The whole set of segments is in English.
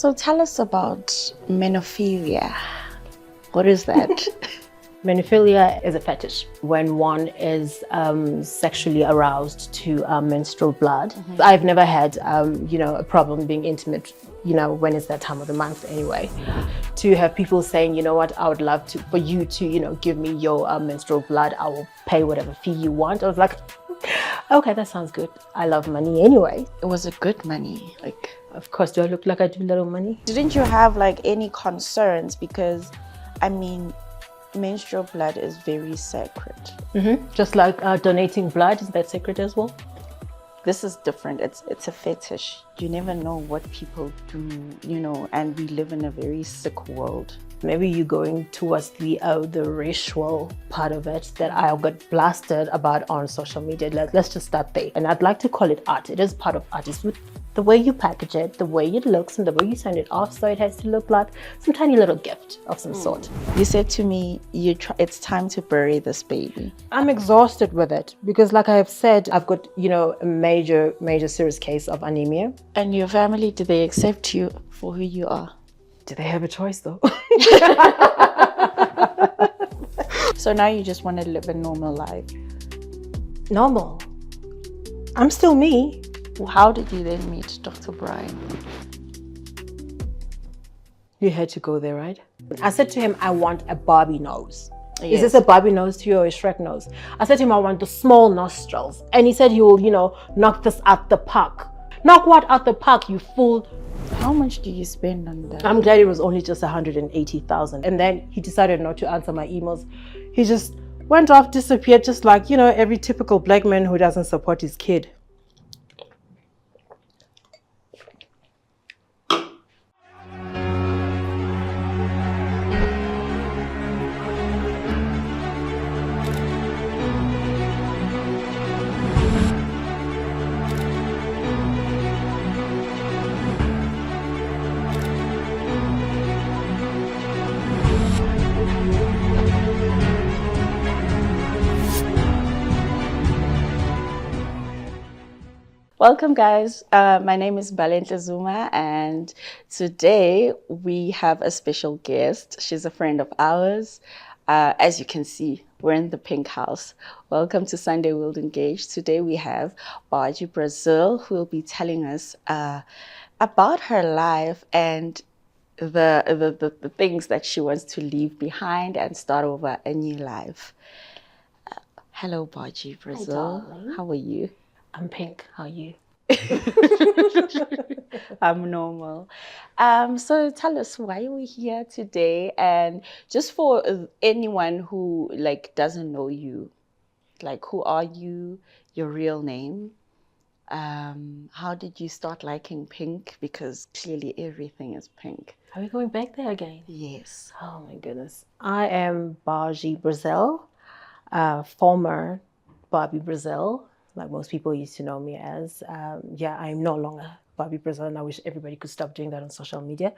So tell us about menophilia. What is that? Menophilia is a fetish when one is sexually aroused to menstrual blood. Mm-hmm. I've never had, a problem being intimate, when it's that time of the month anyway. To have people saying, you know what, I would love for you to, give me your menstrual blood. I will pay whatever fee you want. I was like, okay, that sounds good. I love money anyway. It was a good money. Of course, do I look like I do little money? Didn't you have any concerns? Because, menstrual blood is very sacred. Mm-hmm. Just like donating blood, is that sacred as well? This is different. It's a fetish. You never know what people do, and we live in a very sick world. Maybe you're going towards the racial part of it that I got blasted about on social media. Let's just start there. And I'd like to call it art. It is part of art. It's with the way you package it, the way it looks, and the way you send it off, so it has to look like some tiny little gift of some sort. You said to me, it's time to bury this baby. I'm exhausted with it because, like I have said, I've got, a major serious case of anemia. And your family, do they accept you for who you are? Do they have a choice though? So now you just want to live a normal life. Normal? I'm still me. How did you then meet Dr. Brian? You had to go there, right? I said to him, I want a Barbie nose. Yes. Is this a Barbie nose to you or a Shrek nose? I said to him, I want the small nostrils. And he said he will, knock this out the park. Knock what out the park, you fool? How much do you spend on that? I'm glad it was only just 180,000. And then he decided not to answer my emails. He just went off, disappeared, just like, every typical black man who doesn't support his kid. Welcome, guys. My name is Balentle Zuma, and today we have a special guest. She's a friend of ours. As you can see, we're in the pink house. Welcome to Sunday World Engaged. Today we have Bargeoise Brazil, who will be telling us about her life and the things that she wants to leave behind and start over a new life. Hello, Bargeoise Brazil. Hi, how are you? I'm pink. How are you? I'm normal. So tell us why we're here today, and just for anyone who doesn't know you, who are you? Your real name? How did you start liking pink? Because clearly everything is pink. Are we going back there again? Yes. Oh my goodness. I am Bargeoise Brazil, former Barbie Brazil, like most people used to know me as. I'm no longer Barbie Brazil, and I wish everybody could stop doing that on social media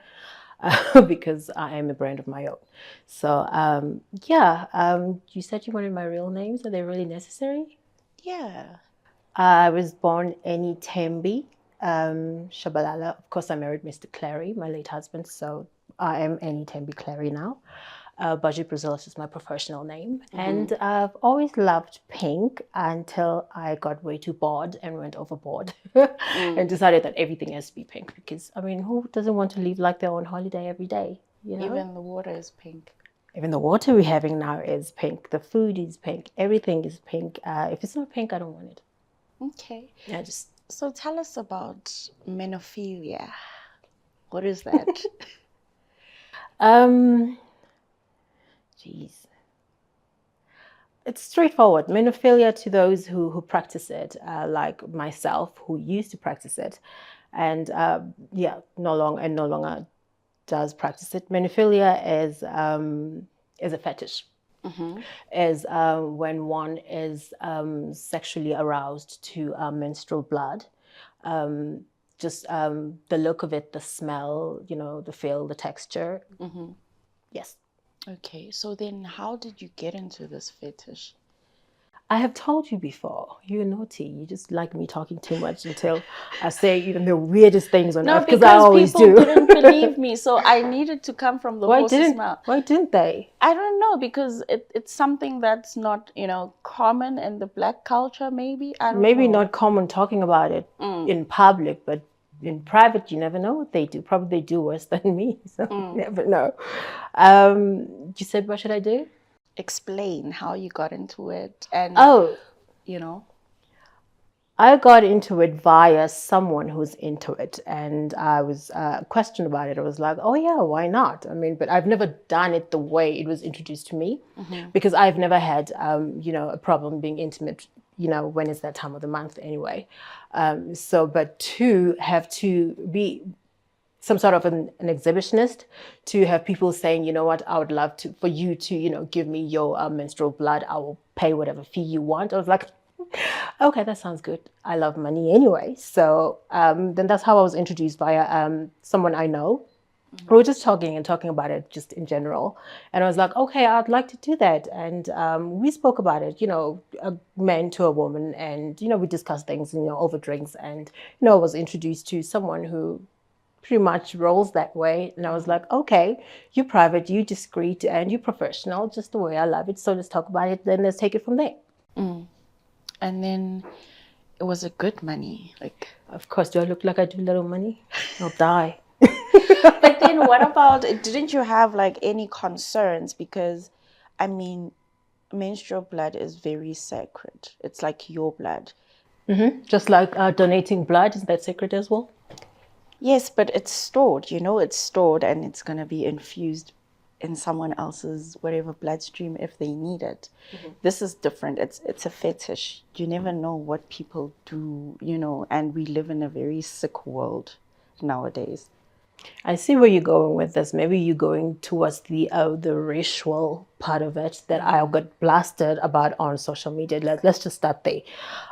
because I am a brand of my own. So, you said you wanted my real names. Are they really necessary? Yeah. I was born Eni Tembi Shabalala. Of course, I married Mr. Clary, my late husband, so I am Eni Tembi Clary now. Bargeoise Brazil is just my professional name. Mm-hmm. And I've always loved pink until I got way too bored and went overboard and decided that everything has to be pink because, who doesn't want to live like they're on holiday every day? Even the water is pink. Even the water we're having now is pink. The food is pink. Everything is pink. If it's not pink, I don't want it. Okay. Yeah, So tell us about menophilia. What is that? Jeez. It's straightforward. Menophilia, to those who practice it, like myself, who used to practice it, and no longer does practice it. Menophilia is a fetish. Mm-hmm. Is when one is sexually aroused to menstrual blood. Just the look of it, the smell, the feel, the texture. Mm-hmm. Yes. Okay, so then how did you get into this fetish? I have told you before, you're naughty. You just like me talking too much until I say even the weirdest things on No, earth, because I because always people do. didn't believe me, so I needed to come from the horse's mouth. Why didn't they? I don't know, because it's something that's not, common in the Black culture, maybe. I don't Maybe know. not common talking about it in public, but in private, you never know what they do. Probably they do worse than me, so you never know. You said, what should I do? Explain how you got into it and, Oh, you know. I got into it via someone who's into it, and I was questioned about it. I was like, oh yeah, why not? I mean, but I've never done it the way it was introduced to me, because I've never had, a problem being intimate, when it's that time of the month anyway. But to have to be some sort of an exhibitionist, to have people saying, you know what, I would love for you to, give me your menstrual blood. I will pay whatever fee you want. I was like, okay, that sounds good. I love money anyway. So then that's how I was introduced via someone I know. We were just talking about it just in general. And I was like, okay, I'd like to do that. And we spoke about it, a man to a woman. And, we discussed things, over drinks. And, I was introduced to someone who pretty much rolls that way. And I was like, okay, you're private, you're discreet, and you're professional, just the way I love it. So let's talk about it. Then let's take it from there. And then it was a good money. Like, of course, do I look like I do little money? I'll die. But then what about, didn't you have like any concerns? Because, I mean, menstrual blood is very sacred. It's like your blood. Just like donating blood, is that sacred as well? Yes, but it's stored, it's stored, and it's going to be infused in someone else's whatever bloodstream if they need it. This is different. It's a fetish. You never know what people do, and we live in a very sick world nowadays. I see where you're going with this. Maybe you're going towards the ritual part of it that I got blasted about on social media. Let's just start there.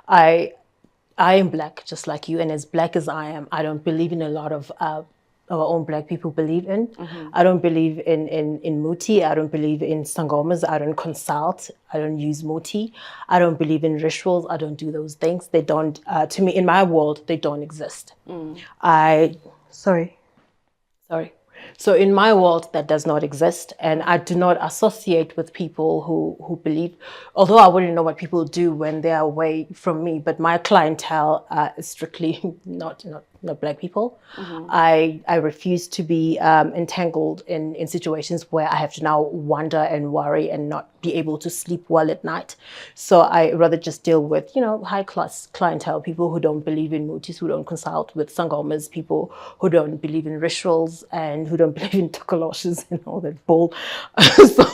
I am Black, just like you, and as Black as I am, I don't believe in a lot of our own Black people believe in. I don't believe in muti. I don't believe in sangomas. I don't consult. I don't use muti. I don't believe in rituals. I don't do those things. They don't, to me, in my world, they don't exist. Sorry. So in my world, that does not exist. And I do not associate with people who believe, although I wouldn't know what people do when they're away from me, but my clientele is strictly not Black people. I refuse to be entangled in situations where I have to now wonder and worry and not be able to sleep well at night. So I rather just deal with, high class clientele, people who don't believe in mutis, who don't consult with sangomas, people who don't believe in rituals and who don't believe in tokoloshes and all that bull. So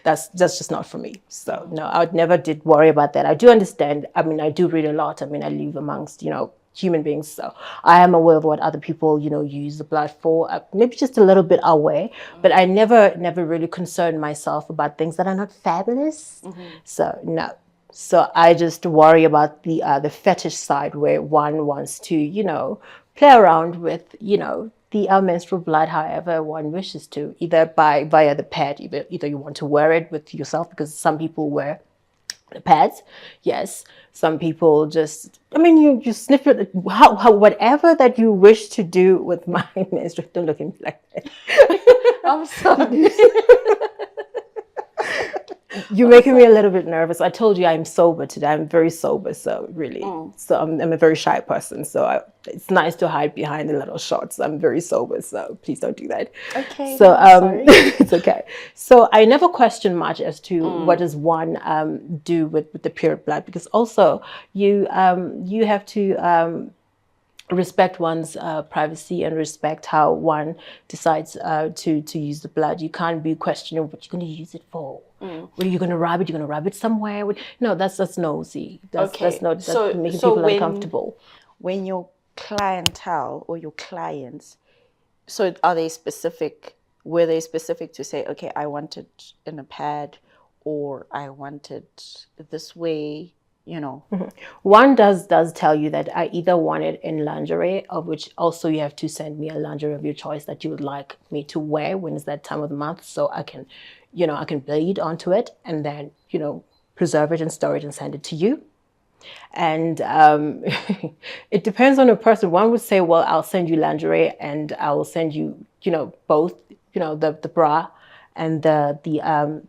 that's just not for me. So no, I would never did worry about that. I do understand. I mean, I do read a lot. I mean, I live amongst, human beings. So I am aware of what other people, use the blood for, maybe just a little bit aware, but I never really concern myself about things that are not fabulous. So no. So I just worry about the fetish side where one wants to, play around with, the menstrual blood, however one wishes to, either via the pad, either you want to wear it with yourself, because some people wear the pads, yes. Some people just, I mean, you sniff it, how whatever that you wish to do with my menstrual. Don't look at me like that. I'm sorry. You're making me a little bit nervous. I told you I'm sober today. I'm very sober, so really. So I'm a very shy person. So it's nice to hide behind the little shots. I'm very sober, so please don't do that. Okay. So no, sorry. it's okay. So I never question much as to what does one do with the pure blood, because also you have to respect one's privacy and respect how one decides to use the blood. You can't be questioning what you're going to use it for. What are you going to rub it? You're going to rub it somewhere? No, that's nosy. That's making people uncomfortable. When your clientele or your clients, so are they specific? Were they specific to say, okay, I want it in a pad, or I want it this way? One does tell you that I either want it in lingerie, of which also you have to send me a lingerie of your choice that you would like me to wear when it's that time of the month, so I can, I can bleed onto it, and then, preserve it and store it and send it to you. And it depends on the person. One would say, well, I'll send you lingerie and I will send you, both, the bra and the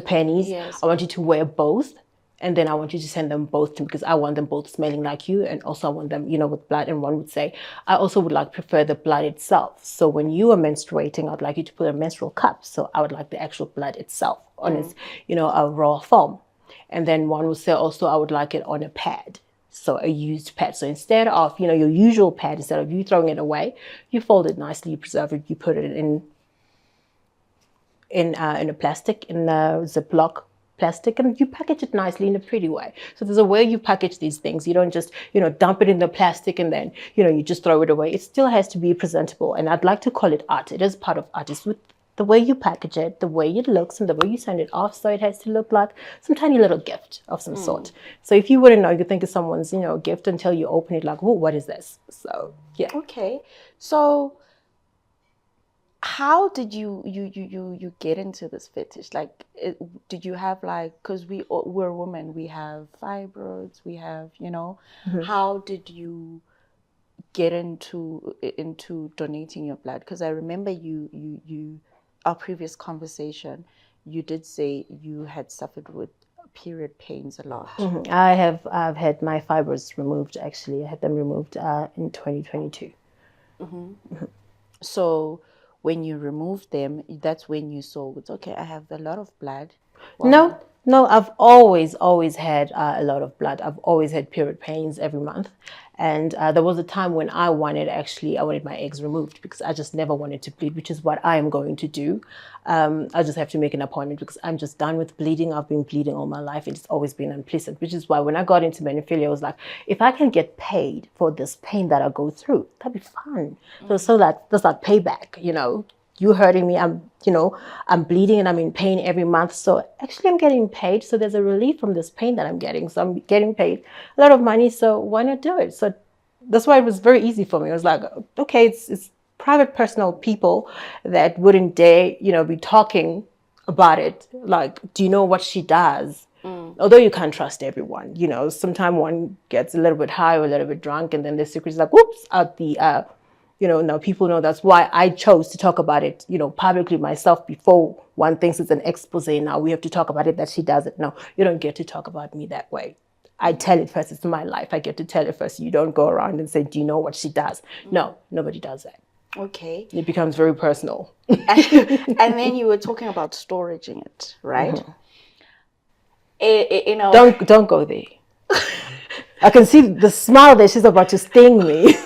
panties. Yes. I want you to wear both. And then I want you to send them both to me because I want them both smelling like you. And also I want them, with blood. And one would say, I also would prefer the blood itself. So when you are menstruating, I'd like you to put a menstrual cup. So I would like the actual blood itself on its, a raw form. And then one would say also, I would like it on a pad. So a used pad. So instead of, your usual pad, instead of you throwing it away, you fold it nicely, you preserve it, you put it in a plastic, in a Ziploc plastic, and you package it nicely in a pretty way. So there's a way you package these things. You don't just, dump it in the plastic and then, you just throw it away. It still has to be presentable. And I'd like to call it art. It is part of art. It's with the way you package it, the way it looks, and the way you send it off. So it has to look like some tiny little gift of some sort. So if you wouldn't know, you think it's someone's, gift until you open it like, oh, what is this? So, yeah. Okay. So how did you get into this fetish? Like, did you have because we're women, we have fibroids, we have, how did you get into donating your blood? Because I remember you our previous conversation, you did say you had suffered with period pains a lot. I've had my fibroids removed. Actually, I had them removed in 2022. So when you removed them, that's when you saw it's okay, I have a lot of blood. No, I've always had a lot of blood. I've always had period pains every month. And there was a time when I wanted my eggs removed because I just never wanted to bleed, which is what I am going to do. I just have to make an appointment because I'm just done with bleeding. I've been bleeding all my life. It's always been unpleasant, which is why when I got into menophilia, I was like, if I can get paid for this pain that I go through, that'd be fun. So that's like payback, you hurting me, I'm bleeding and I'm in pain every month. So actually I'm getting paid. So there's a relief from this pain that I'm getting. So I'm getting paid a lot of money. So why not do it? So that's why it was very easy for me. I was like, okay, it's private, personal people that wouldn't dare, be talking about it. Like, do you know what she does? Although you can't trust everyone, sometimes one gets a little bit high or a little bit drunk and then the secret's like, whoops, out the now people know. That's why I chose to talk about it, publicly myself before one thinks it's an expose. Now we have to talk about it that she does it. No, you don't get to talk about me that way. I tell it first. It's my life. I get to tell it first. You don't go around and say, do you know what she does? No, nobody does that. Okay. It becomes very personal. And then you were talking about storaging it, right? Don't go there. I can see the smile that she's about to sting me.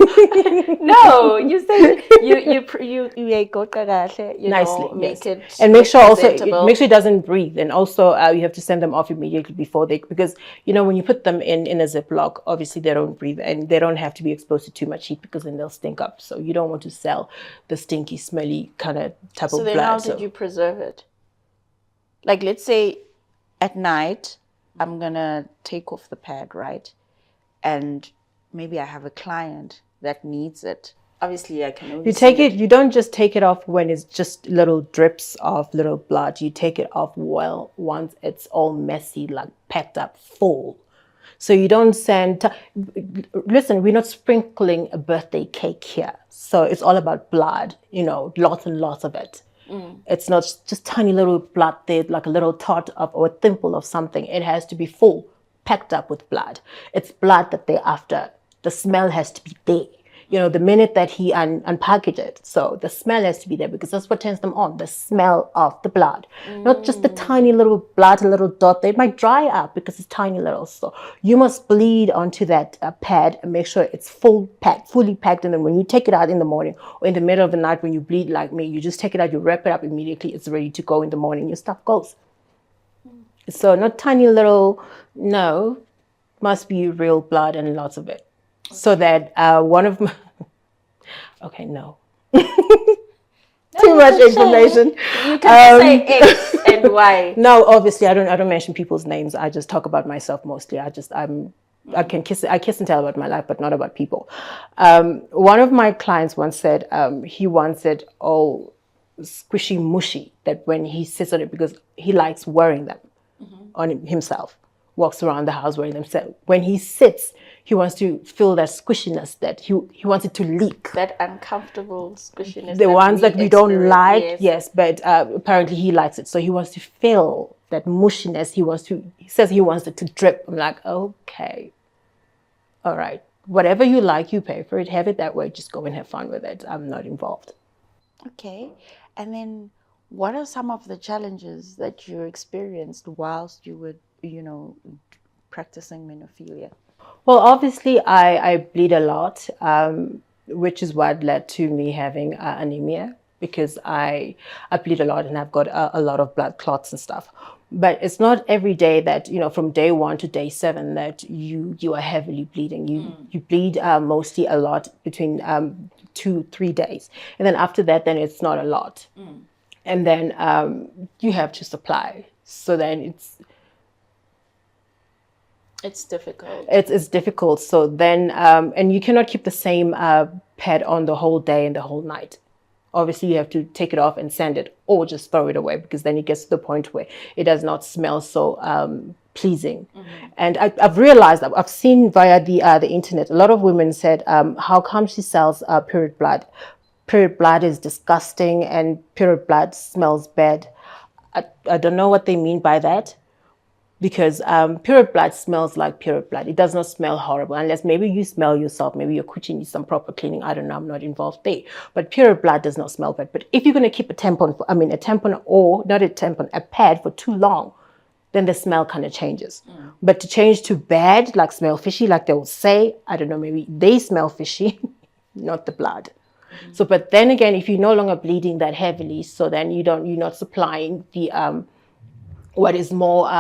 No, you say you go nicely, make yes. it and make sure also presentable. it doesn't breathe, and also you have to send them off immediately before because when you put them in a Ziploc, obviously they don't breathe and they don't have to be exposed to too much heat because then they'll stink up. So you don't want to sell the stinky, smelly kind of type of blood. So then how did you preserve it? Like, let's say at night I'm gonna take off the pad, right? And maybe I have a client that needs it. Obviously, I can only you don't just take it off when it's just little drips of little blood. You take it off once it's all messy, like packed up full. So you don't listen, we're not sprinkling a birthday cake here. So it's all about blood, lots and lots of it. It's not just tiny little blood there, like a little tot or a thimble of something. It has to be full, packed up with blood. It's blood that they're after. The smell has to be there. The minute that he unpackaged it. So the smell has to be there because that's what turns them on, the smell of the blood. Not just the tiny little blood, a little dot. They might dry up because it's tiny little. So you must bleed onto that pad and make sure it's fully packed. And then when you take it out in the morning or in the middle of the night when you bleed like me, you just take it out, you wrap it up immediately. It's ready to go in the morning. Your stuff goes. So not tiny little, no, must be real blood and lots of it. So that one of my... Okay, no. Too much information. You can say X and Y. No, obviously, I don't mention people's names. I just talk about myself mostly. I kiss and tell about my life, but not about people. One of my clients once said he wants it all squishy mushy, that when he sits on it, because he likes wearing them on himself. walks around the house wearing them. So when he sits, he wants to feel that squishiness, that he wants it to leak. That uncomfortable squishiness. The ones that we don't like, yes. yes, but apparently he likes it. So he wants to feel that mushiness. He says he wants it to drip. I'm like, okay, all right. Whatever you like, you pay for it. Have it that way. Just go and have fun with it. I'm not involved. Okay. And then what are some of the challenges that you experienced whilst you were, practicing menophilia? Well, obviously, I bleed a lot, which is what led to me having anemia, because I bleed a lot and I've got a lot of blood clots and stuff. But it's not every day that, from day 1 to day 7 that you are heavily bleeding. You bleed mostly a lot between 2-3 days. And then after that, then it's not a lot. And then you have to supply. So then it's difficult. It's difficult. So then, and you cannot keep the same pad on the whole day and the whole night. Obviously, you have to take it off and sand it, or just throw it away, because then it gets to the point where it does not smell so pleasing. And I've realized, I've seen via the internet, a lot of women said, how come she sells period blood? Period blood is disgusting and period blood smells bad. I don't know what they mean by that, because period blood smells like period blood. It does not smell horrible, unless maybe you smell yourself, maybe your coochie needs some proper cleaning. I don't know, I'm not involved there. But period blood does not smell bad. But if you're going to keep a tampon, or not a tampon, a pad for too long, then the smell kind of changes. But to change to bad, like smell fishy, like they will say, I don't know, maybe they smell fishy, not the blood. So, but then again, if you're no longer bleeding that heavily, so then you're not supplying the what is more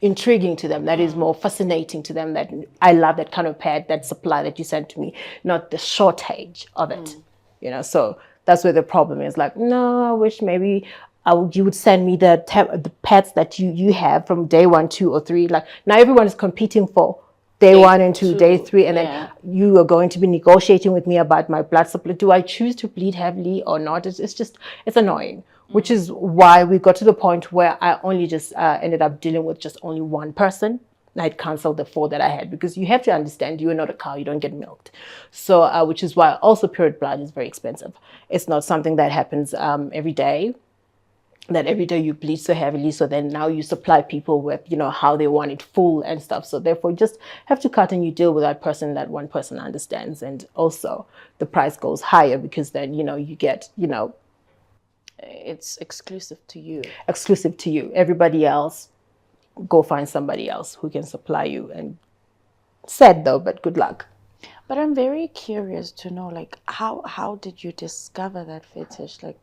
intriguing to them, that is more fascinating to them, that I love that kind of pad, that supply that you sent to me, not the shortage of it. So that's where the problem is. Like, no, I wish maybe you would send me the pads that you have from day 1, 2, or 3. Like, now everyone is competing for day 1 and 2, day 3, and then you are going to be negotiating with me about my blood supply. Do I choose to bleed heavily or not? It's annoying. Which is why we got to the point where I only just ended up dealing with just only one person. I'd canceled the 4 that I had, because you have to understand, you are not a cow, you don't get milked. So, which is why also period blood is very expensive. It's not something that happens every day, that every day you bleed so heavily. So then now you supply people with, how they want it full and stuff. So therefore you just have to cut and you deal with that one person understands. And also the price goes higher, because then, you get, it's exclusive to you. Exclusive to you. Everybody else, go find somebody else who can supply you. And sad though, but good luck. But I'm very curious to know, like, how did you discover that fetish? Like,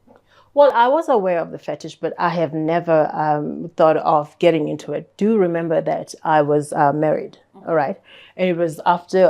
well, I was aware of the fetish, but I have never thought of getting into it. Do remember that I was married, all right? And it was after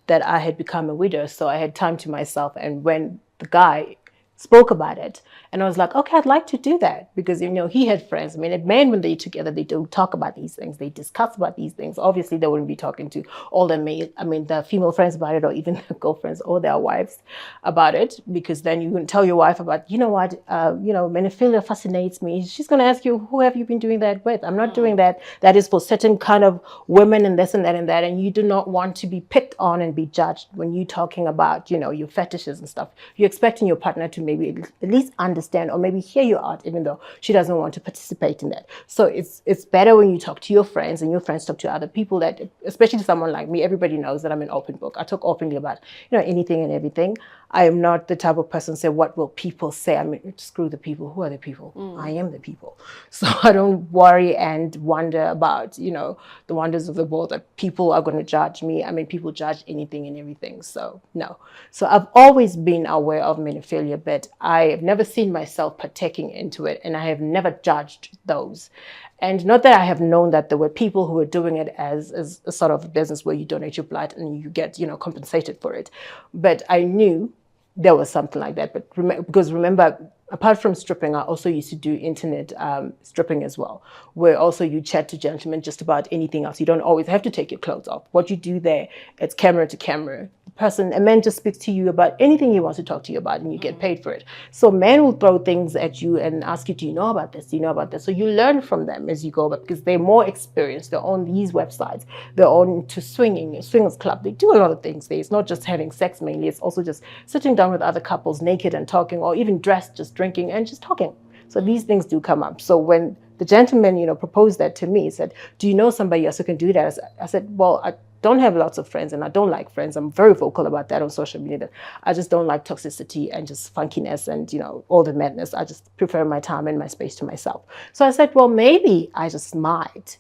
that I had become a widow, so I had time to myself. And when the guy spoke about it, and I was like, okay, I'd like to do that, because he had friends. Men, when they're together, they do talk about these things, they discuss about these things. Obviously they wouldn't be talking to all the female friends about it, or even their girlfriends or their wives about it, because then you can tell your wife about, menophilia fascinates me. She's going to ask you, who have you been doing that with? I'm not doing that. That is for certain kind of women, and this and that and that. And you do not want to be picked on and be judged when you're talking about, your fetishes and stuff. You're expecting your partner to maybe at least understand, or maybe hear you out, even though she doesn't want to participate in that. So it's better when you talk to your friends, and your friends talk to other people, that, especially someone like me, everybody knows that I'm an open book. I talk openly about, anything and everything. I am not the type of person to say, what will people say? Screw the people. Who are the people? I am the people. So I don't worry and wonder about, the wonders of the world, that people are going to judge me. People judge anything and everything. So no. So I've always been aware of menophilia, but I have never seen myself partaking into it, and I have never judged those. And not that I have known that there were people who were doing it as a sort of business where you donate your blood and you get, compensated for it. But I knew there was something like that. But because remember, apart from stripping, I also used to do internet stripping as well, where also you chat to gentlemen just about anything else. You don't always have to take your clothes off. What you do there, it's camera to camera. A man just speaks to you about anything he wants to talk to you about, and you get paid for it. So men will throw things at you and ask you, do you know about this? Do you know about this? So you learn from them as you go, but because they're more experienced, they're on these websites, they're on to swinging, swingers club. They do a lot of things there. It's not just having sex mainly. It's also just sitting down with other couples naked and talking, or even dressed, just drinking and just talking. So these things do come up. So when the gentleman, proposed that to me, he said, do you know somebody else who can do that? I said, well, I don't have lots of friends and I don't like friends. I'm very vocal about that on social media. That I just don't like toxicity and just funkiness and, all the madness. I just prefer my time and my space to myself. So I said, well, maybe I just might.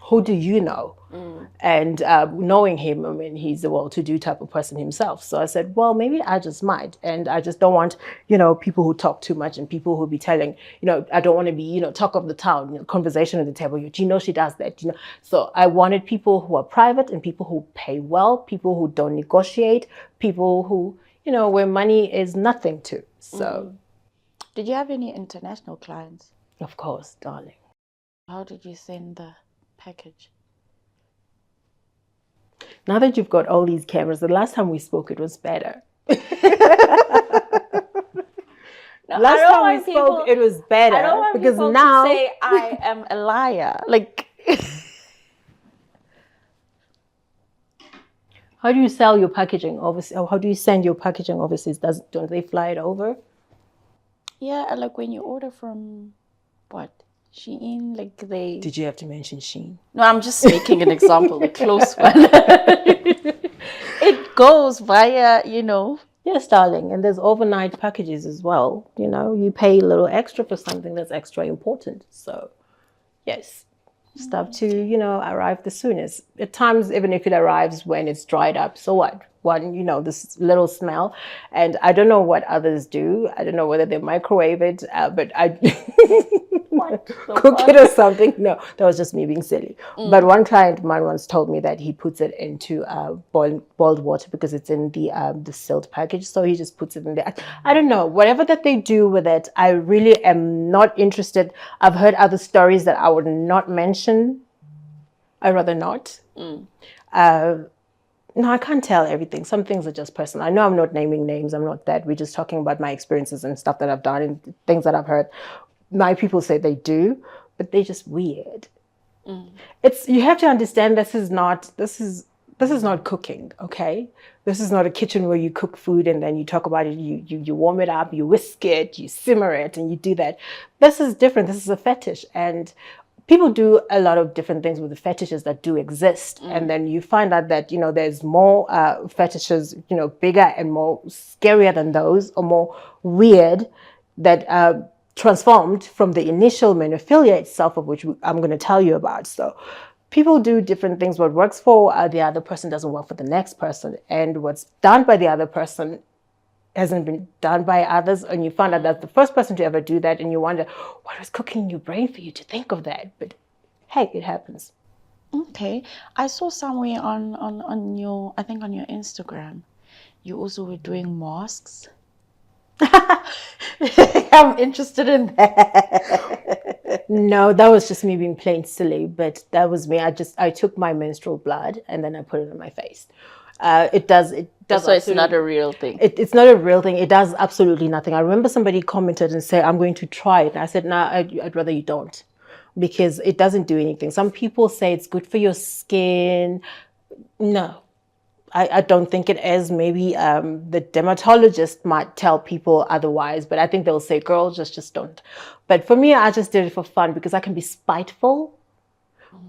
Who do you know? And knowing him, I mean, he's a well-to-do type of person himself. So I said, well, maybe I just might. And I just don't want, people who talk too much and people who be telling, I don't want to be, talk of the town, conversation at the table. Do you know she does that? So I wanted people who are private and people who pay well, people who don't negotiate, people who, where money is nothing to. So. Did you have any international clients? Of course, darling. How did you send the package? Now that you've got all these cameras, the last time we spoke, it was better. No, last time we spoke, it was better. I don't want because people now to say I am a liar. Like, how do you sell your packaging overseas? Or how do you send your packaging overseas? Don't they fly it over? Yeah, like when you order from what? Shein, like they. Did you have to mention Shein? No, I'm just making an example, a close one. It goes via, Yes, darling. And there's overnight packages as well. You pay a little extra for something that's extra important. So, yes, stuff to, arrive the soonest. At times, even if it arrives when it's dried up, so what? One, this little smell. And I don't know what others do. I don't know whether they microwave it, but I cook it or something. No, that was just me being silly. But one client of mine once told me that he puts it into boiled water because it's in the sealed package. So he just puts it in there. I don't know. Whatever that they do with it, I really am not interested. I've heard other stories that I would not mention. I'd rather not. No, I can't tell everything. Some things are just personal. I know I'm not naming names. I'm not that. We're just talking about my experiences and stuff that I've done and things that I've heard. My people say they do, but they're just weird. You have to understand this is not cooking, okay? This is not a kitchen where you cook food and then you talk about it, you warm it up, you whisk it, you simmer it, and you do that. This is different. This is a fetish. And people do a lot of different things with the fetishes that do exist. And then you find out that, there's more fetishes, bigger and more scarier than those, or more weird, that transformed from the initial menophilia itself, of which I'm going to tell you about. So people do different things. What works for the other person doesn't work for the next person. And what's done by the other person hasn't been done by others, and you find out that's the first person to ever do that, and you wonder what was cooking in your brain for you to think of that. But hey, it happens. Okay, I saw somewhere on your, I think on your Instagram, you also were doing masks. I'm interested in that. No, that was just me being plain silly, but that was me. I took my menstrual blood and then I put it on my face. It does. So it's not a real thing. It's not a real thing. It does absolutely nothing. I remember somebody commented and said, I'm going to try it. And I said, no, I'd rather you don't, because it doesn't do anything. Some people say it's good for your skin. No, I don't think it is. Maybe the dermatologist might tell people otherwise, but I think they'll say, girl, just don't. But for me, I just did it for fun because I can be spiteful.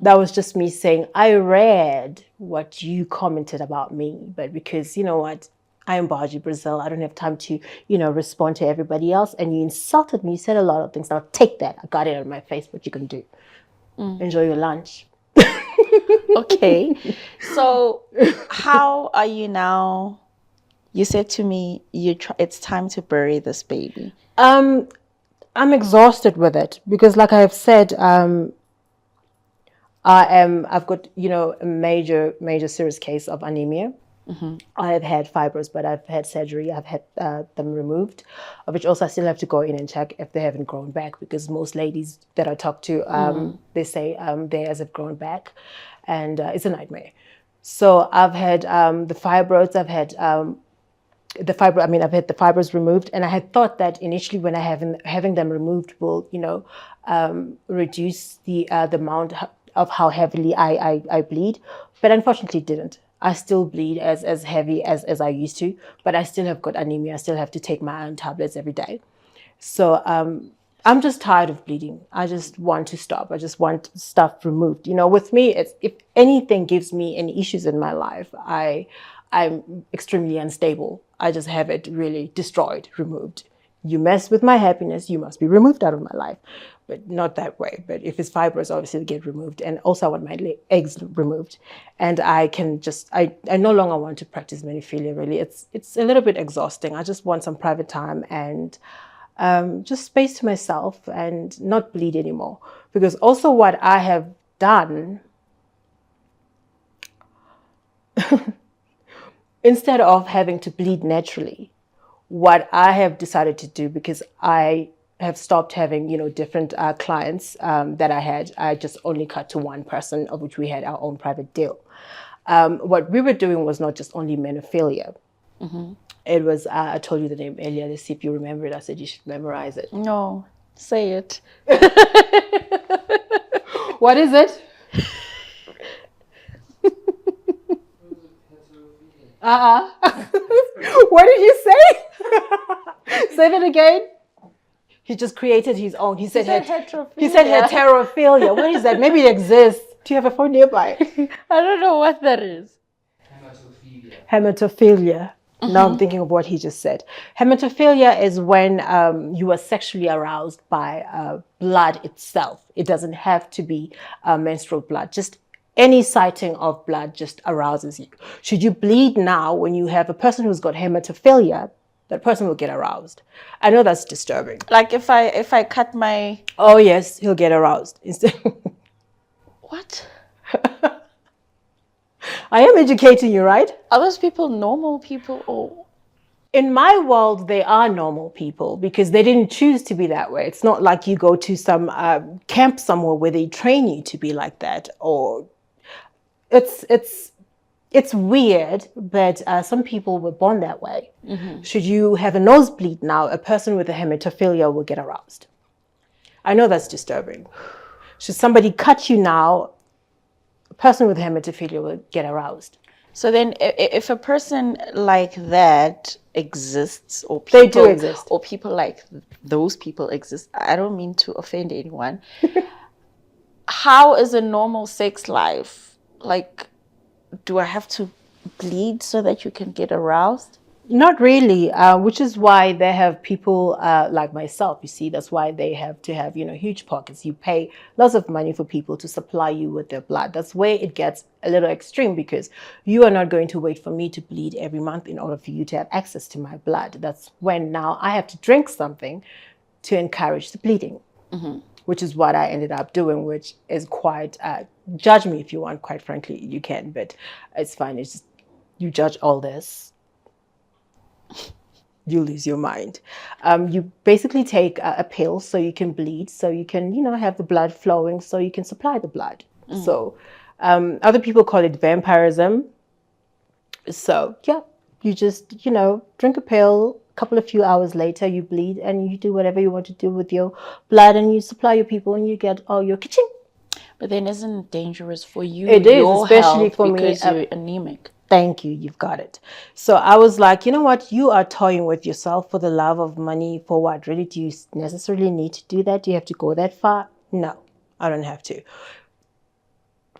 That was just me saying, I read what you commented about me, but because, you know what, I am Bargeoise Brazil. I don't have time to, respond to everybody else. And you insulted me. You said a lot of things. Now take that. I got it on my face. What you can do? Enjoy your lunch. Okay. So how are you now? You said to me, it's time to bury this baby. I'm exhausted with it because, like I have said, I've got, a major serious case of anemia. I have had fibroids, but I've had surgery. I've had them removed, which also I still have to go in and check if they haven't grown back, because most ladies that I talk to, they say theirs have grown back, and it's a nightmare. So I've had the fibroids. I've had I've had the fibers removed, and I had thought that initially when I having them removed will, reduce the amount of how heavily I bleed, but unfortunately it didn't. I still bleed as heavy as I used to, but I still have got anemia. I still have to take my iron tablets every day. So I'm just tired of bleeding. I just want to stop. I just want stuff removed. With me, it's if anything gives me any issues in my life, I'm extremely unstable. I just have it really destroyed, removed. You mess with my happiness, you must be removed out of my life. But not that way. But if it's fibers, obviously they get removed. And also I want my eggs removed. And I can just, I no longer want to practice menophilia really. It's a little bit exhausting. I just want some private time and just space to myself and not bleed anymore. Because also what I have done, instead of having to bleed naturally, what I have decided to do, because I have stopped having, different clients that I had. I just only cut to one person, of which we had our own private deal. What we were doing was not just only menophilia. It was, I told you the name earlier. Let's see if you remember it. I said you should memorize it. No, say it. What is it? What did you say? Say that again. He just created his own. He said heterophilia. He said heterophilia. What is that? Maybe it exists. Do you have a phone nearby? I don't know what that is. Hematophilia. Now I'm thinking of what he just said. Hematophilia is when you are sexually aroused by blood itself. It doesn't have to be menstrual blood. Just any sighting of blood just arouses you. Should you bleed now when you have a person who's got hematophilia, that person will get aroused. I know that's disturbing. Like if I cut my... Oh yes, he'll get aroused. What? I am educating you, right? Are those people normal people or... In my world, they are normal people because they didn't choose to be that way. It's not like you go to some camp somewhere where they train you to be like that. Or it's weird, but some people were born that way. Should you have a nosebleed now, a person with a hematophilia will get aroused. I know that's disturbing. Should somebody cut you now, a person with hematophilia will get aroused. So then if a person like that exists, or people, they do exist, or people like those people exist, I don't mean to offend anyone. How is a normal sex life? Like, do I have to bleed so that you can get aroused? Not really, which is why they have people like myself. You see, that's why they have to have, huge pockets. You pay lots of money for people to supply you with their blood. That's where it gets a little extreme, because you are not going to wait for me to bleed every month in order for you to have access to my blood. That's when now I have to drink something to encourage the bleeding, which is what I ended up doing, which is quite, judge me if you want, quite frankly, you can, but it's fine. It's just, you judge all this, you lose your mind. You basically take a pill so you can bleed, so you can, have the blood flowing, so you can supply the blood. So other people call it vampirism. So yeah, you just, drink a pill, a few hours later you bleed, and you do whatever you want to do with your blood, and you supply your people, and you get all your kitchen. But then isn't it dangerous for you? It is, especially for me, because you're anemic. Thank you. You've got it. So I was like, you know what? You are toying with yourself for the love of money. For what? Really? Do you necessarily need to do that? Do you have to go that far? No, I don't have to.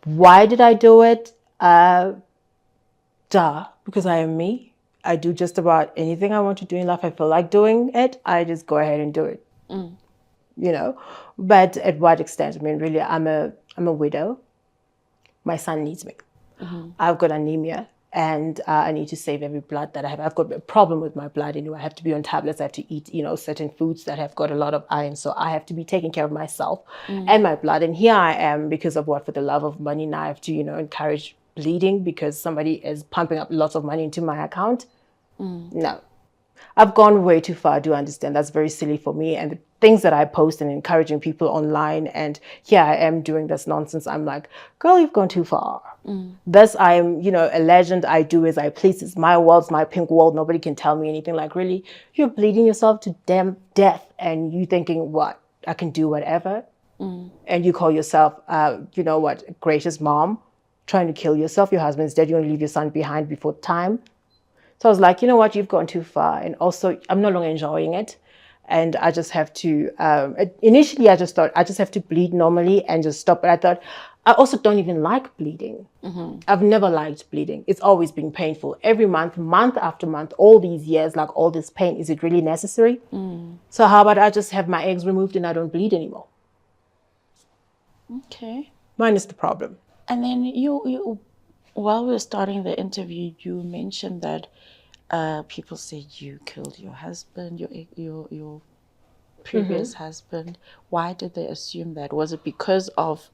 Why did I do it? Because I am me. I do just about anything I want to do in life. I feel like doing it, I just go ahead and do it. But at what extent? I mean, really, I'm a widow. My son needs me. I've got anemia, and I need to save every blood that I have. I've got a problem with my blood anyway. I have to be on tablets. I have to eat, certain foods that have got a lot of iron. So I have to be taking care of myself and my blood. And here I am, because of what? For the love of money. Now I have to, encourage bleeding because somebody is pumping up lots of money into my account. No. I've gone way too far. I do understand that's very silly for me. And the things that I post and encouraging people online, and here I am doing this nonsense. I'm like, girl, you've gone too far. Thus, I'm, a legend. I do as I please. It's my world, it's my pink world. Nobody can tell me anything. Like, really, you're bleeding yourself to damn death, and you thinking, what? I can do whatever. And you call yourself, gracious mom, trying to kill yourself. Your husband's dead. You want to leave your son behind before time. So I was like, you know what, you've gone too far. And also, I'm no longer enjoying it. And I just have to, initially, I just thought I just have to bleed normally and just stop. But I thought, I also don't even like bleeding. I've never liked bleeding. It's always been painful. Every month, month after month, all these years, like all this pain, is it really necessary? So how about I just have my eggs removed and I don't bleed anymore? Okay. Mine is the problem. And then you while we were starting the interview, you mentioned that people said you killed your husband, your previous husband. Why did they assume that? Was it because of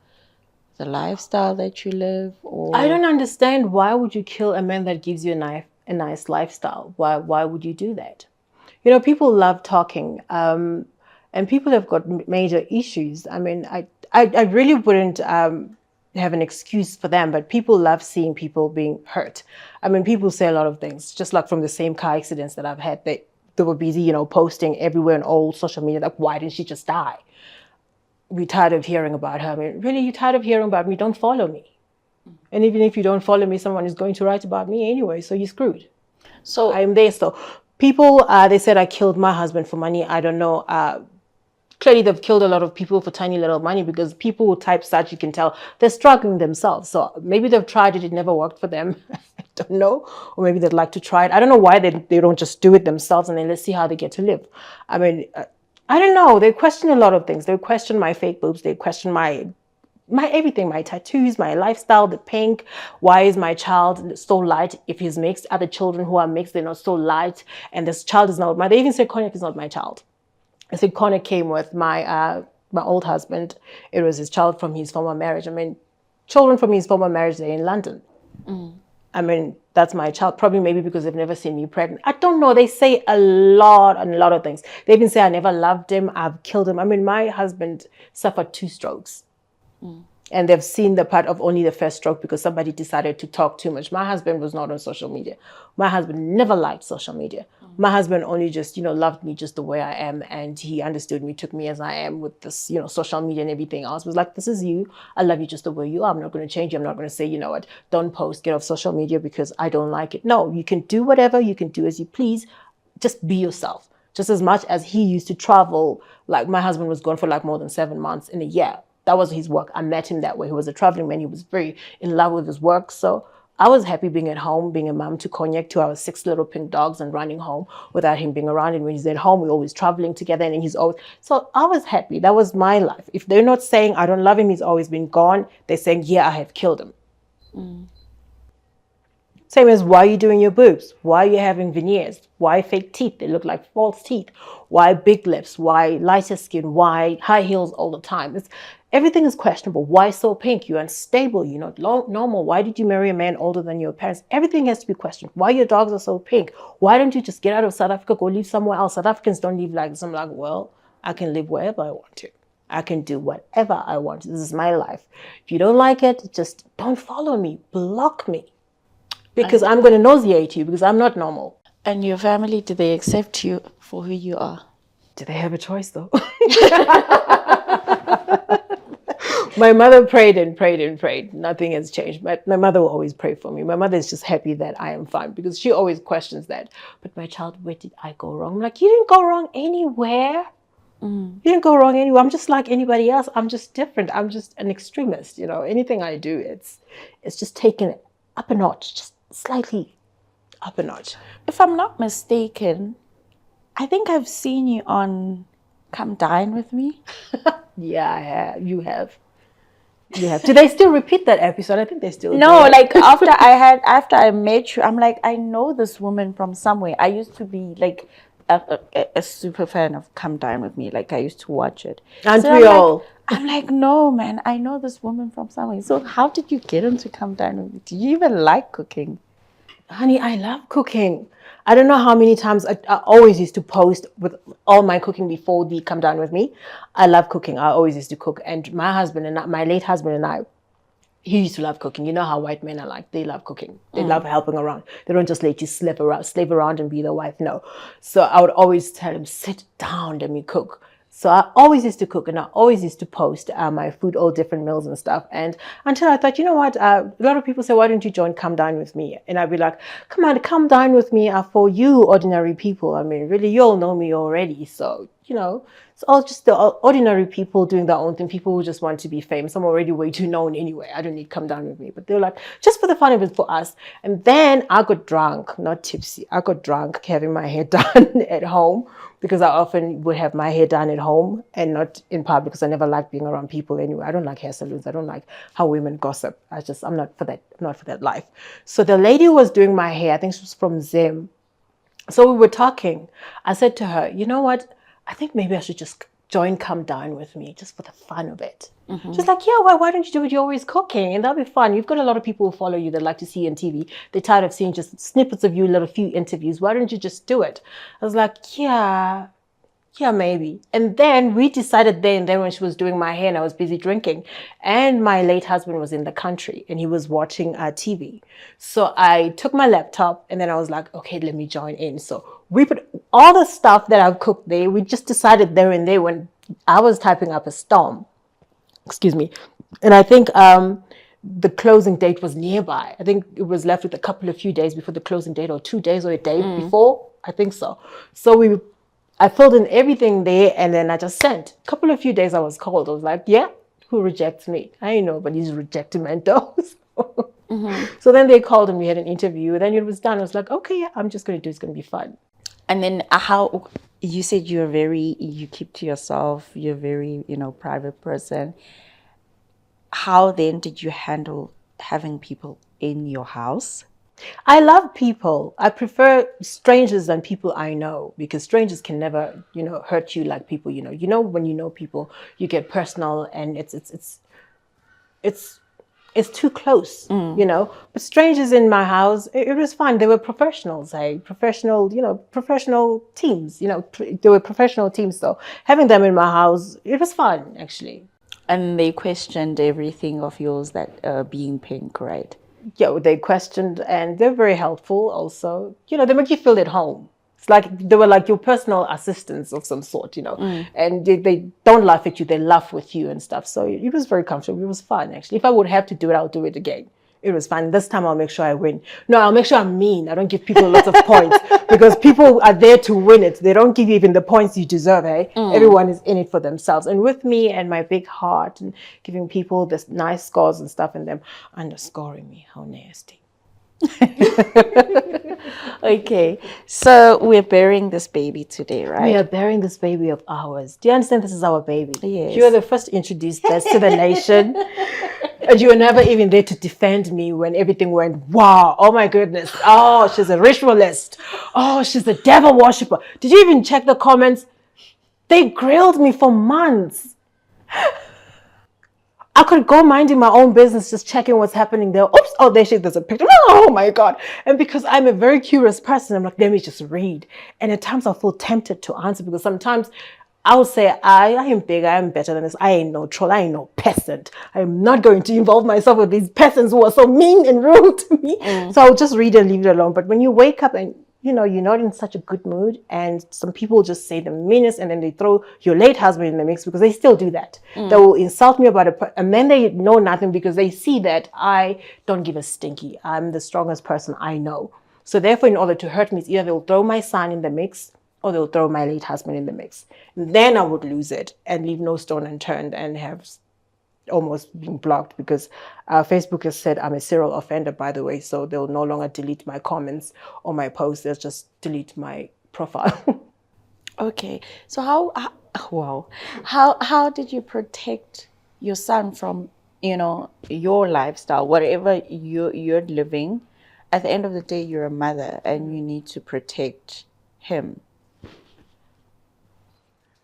the lifestyle that you live, or I don't understand. Why would you kill a man that gives you a nice lifestyle? Why would you do that? People love talking, and people have got major issues. I mean, I really wouldn't have an excuse for them, but people love seeing people being hurt. I mean, people say a lot of things, just like from the same car accidents that I've had. They were busy, posting everywhere on all social media, like, why didn't she just die? We're tired of hearing about her. I mean, really, you're tired of hearing about me? Don't follow me. And even if you don't follow me, someone is going to write about me anyway, so you're screwed. so I'm there. So people, they said I killed my husband for money. I don't know. Clearly, they've killed a lot of people for tiny little money, because people who type such, you can tell they're struggling themselves. So maybe they've tried it. It never worked for them. I don't know. Or maybe they'd like to try it. I don't know why they don't just do it themselves and then let's see how they get to live. I mean, I don't know. They question a lot of things. They question my fake boobs. They question my everything, my tattoos, my lifestyle, the pink. Why is my child so light? If he's mixed, other children who are mixed, they're not so light. And this child is not they even say Connor is not my child. I said Connor came with my old husband. It was his child from his former marriage. I mean, children from his former marriage, they're in London. I mean, that's my child. Probably maybe because they've never seen me pregnant. I don't know. They say a lot of things. They even say I never loved him. I've killed him. I mean, my husband suffered 2 strokes. And they've seen the part of only the first stroke because somebody decided to talk too much. My husband was not on social media. My husband never liked social media. My husband only just, loved me just the way I am. And he understood me, took me as I am with this, social media and everything else. It was like, this is you. I love you just the way you are. I'm not going to change you. I'm not going to say, you know what, don't post, get off social media because I don't like it. No, you can do whatever. You can do as you please. Just be yourself. Just as much as he used to travel. Like my husband was gone for like more than 7 months in a year. That was his work. I met him that way. He was a traveling man. He was very in love with his work. So I was happy being at home, being a mom to Cognac, to our 6 little pink dogs, and running home without him being around. And when he's at home, we're always traveling together. And he's always... So I was happy. That was my life. If they're not saying I don't love him, he's always been gone, they're saying, yeah, I have killed him. Same as, why are you doing your boobs? Why are you having veneers? Why fake teeth? They look like false teeth. Why big lips? Why lighter skin? Why high heels all the time? Everything is questionable. Why so pink? You're unstable. You're not normal. Why did you marry a man older than your parents? Everything has to be questioned. Why your dogs are so pink? Why don't you just get out of South Africa, go live somewhere else? South Africans don't live like this. I'm like, well, I can live wherever I want to. I can do whatever I want. This is my life. If you don't like it, just don't follow me. Block me. Because I'm going to nauseate you, because I'm not normal. And your family, do they accept you for who you are? Do they have a choice, though? My mother prayed and prayed and prayed. Nothing has changed. But my mother will always pray for me. My mother is just happy that I am fine, because she always questions that. But my child, where did I go wrong? I'm like, you didn't go wrong anywhere. You didn't go wrong anywhere. I'm just like anybody else. I'm just different. I'm just an extremist. Anything I do, it's just taken it up a notch, just slightly up a notch. If I'm not mistaken, I think I've seen you on Come Dine With Me. Yeah, I have. You have. Do they still repeat that episode? I think they still No, do. like after I met you, I'm like, I know this woman from somewhere. I used to be like a super fan of Come Dine With Me. Like I used to watch it. Aren't So we all? I'm like, no, man, I know this woman from somewhere. So how did you get into Come Dine With Me? Do you even like cooking? Honey, I love cooking. I don't know how many times I always used to post with all my cooking before the Come Down With Me. I love cooking. I always used to cook. And my husband and I, my late husband and I, he used to love cooking. You know how white men are like. They love cooking. They love helping around. They don't just let you slave around and be the wife. No. So I would always tell him, sit down, let me cook. So I always used to cook and I always used to post my food, all different meals and stuff. And until I thought, you know what? A lot of people say, why don't you join Come Dine With Me? And I'd be like, come on, Come Dine With Me are for you ordinary people. I mean, really, you all know me already. So, it's all just the ordinary people doing their own thing. People who just want to be famous. I'm already way too known anyway. I don't need Come Down With Me. But they were like, just for the fun of it for us. And then I got drunk, not tipsy. I got drunk having my hair done at home because I often would have my hair done at home and not in public because I never liked being around people anyway. I don't like hair salons. I don't like how women gossip. I'm not for that. I'm not for that life. So the lady who was doing my hair, I think she was from Zim. So we were talking. I said to her, you know what? I think maybe I should just join Come Down With Me just for the fun of it. She's like, yeah, why don't you do it? You're always cooking and that'll be fun. You've got a lot of people who follow you that like to see you on TV. They're tired of seeing just snippets of you, a little few interviews. Why don't you just do it? I was like, yeah, maybe. And then we decided then when she was doing my hair and I was busy drinking and my late husband was in the country and he was watching TV. So I took my laptop and then I was like, okay, let me join in. So we put all the stuff that I've cooked there. We just decided there and there when I was typing up a storm. Excuse me. And I think the closing date was nearby. I think it was left with a few days before the closing date or 2 days or a day before. I think so. So I filled in everything there and then I just sent. A few days I was called. I was like, yeah, who rejects me? I ain't nobody's rejecting Mentos. So then they called and we had an interview. Then it was done. I was like, okay, yeah, I'm just going to do it. It's going to be fun. And then how you said you keep to yourself, you're very, private person. How then did you handle having people in your house? I love people. I prefer strangers than people I know because strangers can never, hurt you like people you know. When you know people, you get personal and it's too close, But strangers in my house, it was fun. They were professionals, professional teams, they were professional teams. So having them in my house, it was fun, actually. And they questioned everything of yours that being pink, right? Yeah, they questioned and they're very helpful also. They make you feel at home. It's like they were like your personal assistants of some sort, and they don't laugh at you, they laugh with you and stuff. So it was very comfortable. It was fun, actually. If I would have to do it, I'll do it again. It was fun. This time I'll make sure I win. No, I'll make sure I'm mean. I don't give people lots of points because people are there to win it. They don't give you even the points you deserve, eh? Everyone is in it for themselves. And with me and my big heart and giving people this nice scores and stuff and them underscoring me. How nasty. Okay, so we're bearing this baby today, right? We are bearing this baby of ours. Do you understand this is our baby? Yes. You were the first to introduce this to the nation. And you were never even there to defend me when everything went, wow, oh my goodness. Oh, she's a ritualist. Oh, she's a devil worshiper. Did you even check the comments? They grilled me for months. I could go minding my own business, just checking what's happening there. Oops, oh, there's a picture. Oh my God. And because I'm a very curious person, I'm like, let me just read. And at times I feel tempted to answer because sometimes I would say, I am big, I am better than this. I ain't no troll, I ain't no peasant. I am not going to involve myself with these peasants who are so mean and rude to me. So I'll just read and leave it alone. But when you wake up and you're not in such a good mood and some people just say the meanest and then they throw your late husband in the mix because they still do that. They will insult me about it and then they know nothing because they see that I don't give a stinky. I'm the strongest person I know. So therefore, in order to hurt me, it's either they'll throw my son in the mix or they'll throw my late husband in the mix. And then I would lose it and leave no stone unturned and have almost being blocked because Facebook has said I'm a serial offender, by the way, so they'll no longer delete my comments or my posts. They'll just delete my profile. Okay, so how did you protect your son from your lifestyle, whatever you're living? At the end of the day, you're a mother and you need to protect him.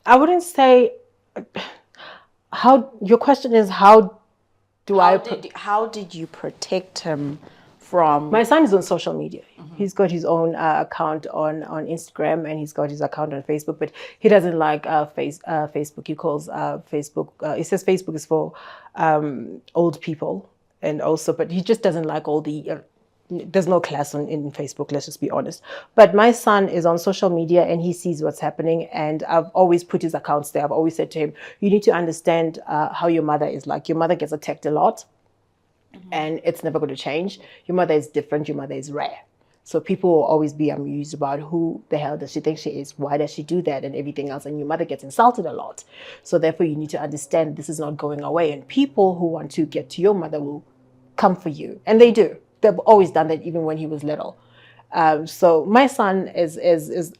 I wouldn't say how. Your question is how do How did you protect him from? My son is on social media. He's got his own account on Instagram, and he's got his account on Facebook, but he doesn't like Facebook. He calls Facebook, it says Facebook is for old people, and also, but he just doesn't like all the, there's no class in Facebook, let's just be honest. But my son is on social media and he sees what's happening, and I've always put his accounts there. I've always said to him, you need to understand how your mother is like. Your mother gets attacked a lot, and it's never going to change. Your mother is different. Your mother is rare. So people will always be amused about who the hell does she think she is? Why does she do that? And everything else. And your mother gets insulted a lot. So therefore, you need to understand this is not going away. And people who want to get to your mother will come for you. And they do. They've always done that, even when he was little. So my son is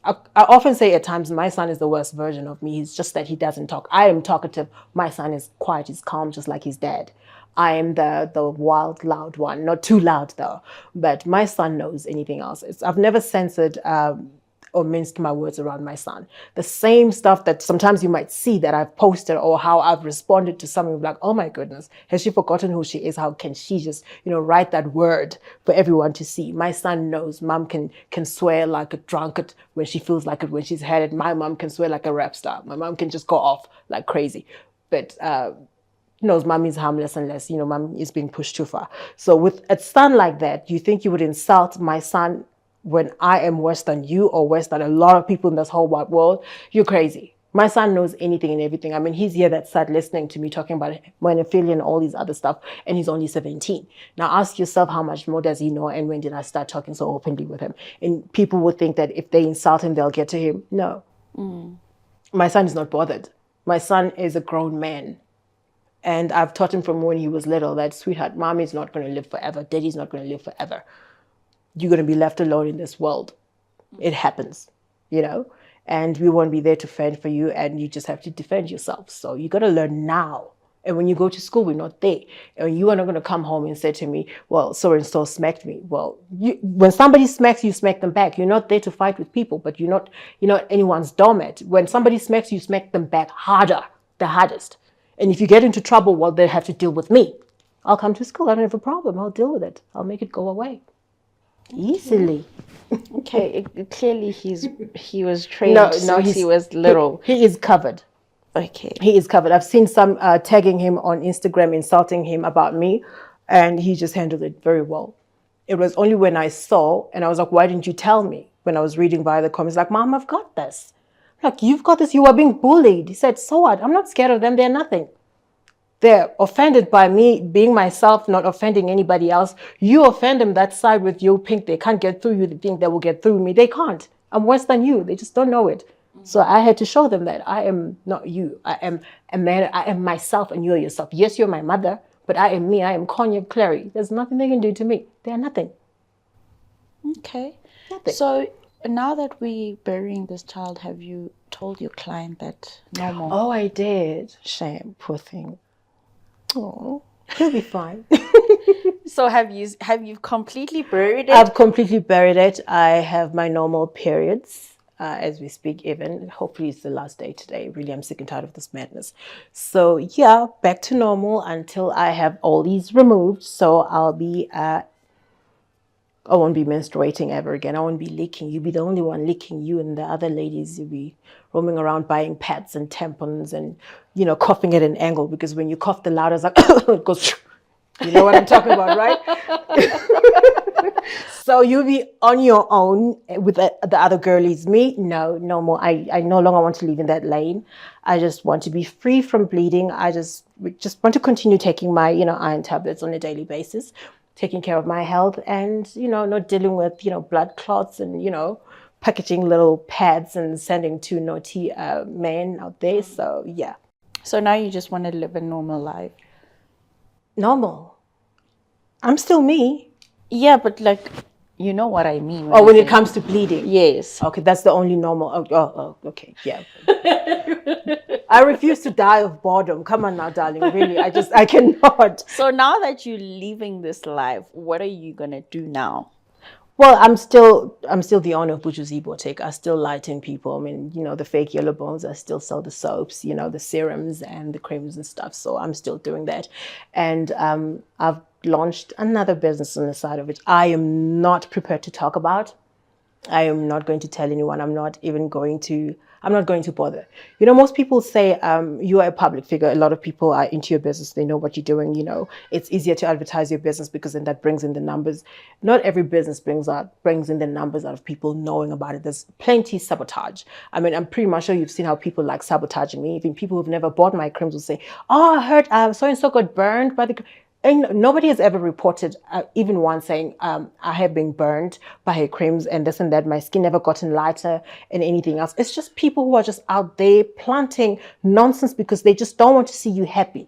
I often say at times my son is the worst version of me. He's just that he doesn't talk. I am talkative. My son is quiet. He's calm, just like his dad. I am the wild, loud one. Not too loud though. But my son knows anything else. I've never censored or minced my words around my son. The same stuff that sometimes you might see that I've posted or how I've responded to something like, oh my goodness, has she forgotten who she is? How can she just, write that word for everyone to see? My son knows mom can swear like a drunkard when she feels like it, when she's had it. My mom can swear like a rap star. My mom can just go off like crazy. But knows mom is harmless unless, mom is being pushed too far. So with a son like that, you think you would insult my son when I am worse than you or worse than a lot of people in this whole wide world? You're crazy. My son knows anything and everything. I mean, he's here that sat listening to me talking about Menophilia and all these other stuff, and he's only 17. Now ask yourself, how much more does he know, and when did I start talking so openly with him? And people would think that if they insult him, they'll get to him. No. My son is not bothered. My son is a grown man. And I've taught him from when he was little that, sweetheart, mommy's not going to live forever. Daddy's not going to live forever. You're going to be left alone in this world. It happens, and we won't be there to fend for you, and you just have to defend yourself. So you got to learn now. And when you go to school, we're not there. And you are not going to come home and say to me, well, so-and-so smacked me. Well, when somebody smacks you, smack them back. You're not there to fight with people, but you're not anyone's doormat. When somebody smacks you, smack them back harder, the hardest. And if you get into trouble, well, they have to deal with me. I'll come to school. I don't have a problem. I'll deal with it. I'll make it go away. Easily. Okay, clearly he was trained since he was little. He is covered. Okay. He is covered. I've seen some tagging him on Instagram, insulting him about me, and he just handled it very well. It was only when I saw, and I was like, why didn't you tell me? When I was reading via the comments, like, Mom, I've got this. Like, you've got this. You are being bullied. He said, so what? I'm not scared of them. They're nothing. They're offended by me being myself, not offending anybody else. You offend them that side with your pink. They can't get through you. They think they will get through me. They can't. I'm worse than you. They just don't know it. So I had to show them that I am not you. I am a man. I am myself, and you're yourself. Yes, you're my mother, but I am me. I am Konya Clary. There's nothing they can do to me. They're nothing. Okay. Nothing. So now that we're burying this child, have you told your client that no more? Oh, I did. Shame. Poor thing. Oh, he'll be fine. So have you completely buried it? I've completely buried it. I have my normal periods as we speak even. Hopefully it's the last day today. Really, I'm sick and tired of this madness. So yeah, back to normal until I have all these removed. So I won't be menstruating ever again. I won't be leaking. You'll be the only one leaking. You and the other ladies, you'll be roaming around buying pads and tampons and, coughing at an angle, because when you cough the loudest, like, it goes, you know what I'm talking about, right? So you'll be on your own with the other girlies. Me, no more. I no longer want to live in that lane. I just want to be free from bleeding. I just want to continue taking my, iron tablets on a daily basis, taking care of my health, and, not dealing with, blood clots and, packaging little pads and sending to naughty men out there. So, yeah. So now you just want to live a normal life? Normal. I'm still me. Yeah, but like, you know what I mean. When it comes to bleeding. Yes. Okay, that's the only normal. Oh, okay, yeah. I refuse to die of boredom. Come on now, darling. Really, I cannot. So now that you're leaving this life, what are you going to do now? Well, I'm still the owner of Bourgeoisie Boutique. I still lighten people. I mean, the fake yellow bones. I still sell the soaps, the serums and the creams and stuff. So I'm still doing that, and I've launched another business on the side of it. I am not prepared to talk about. I am not going to tell anyone. I'm not going to bother. Most people say you are a public figure. A lot of people are into your business. They know what you're doing. It's easier to advertise your business because then that brings in the numbers. Not every business brings in the numbers out of people knowing about it. There's plenty sabotage. I mean, I'm pretty much sure you've seen how people like sabotaging me. Even people who've never bought my creams will say, "Oh, I heard so and so got burned by the." And nobody has ever reported, even one saying, I have been burned by her creams and this and that. My skin never gotten lighter and anything else. It's just people who are just out there planting nonsense because they just don't want to see you happy.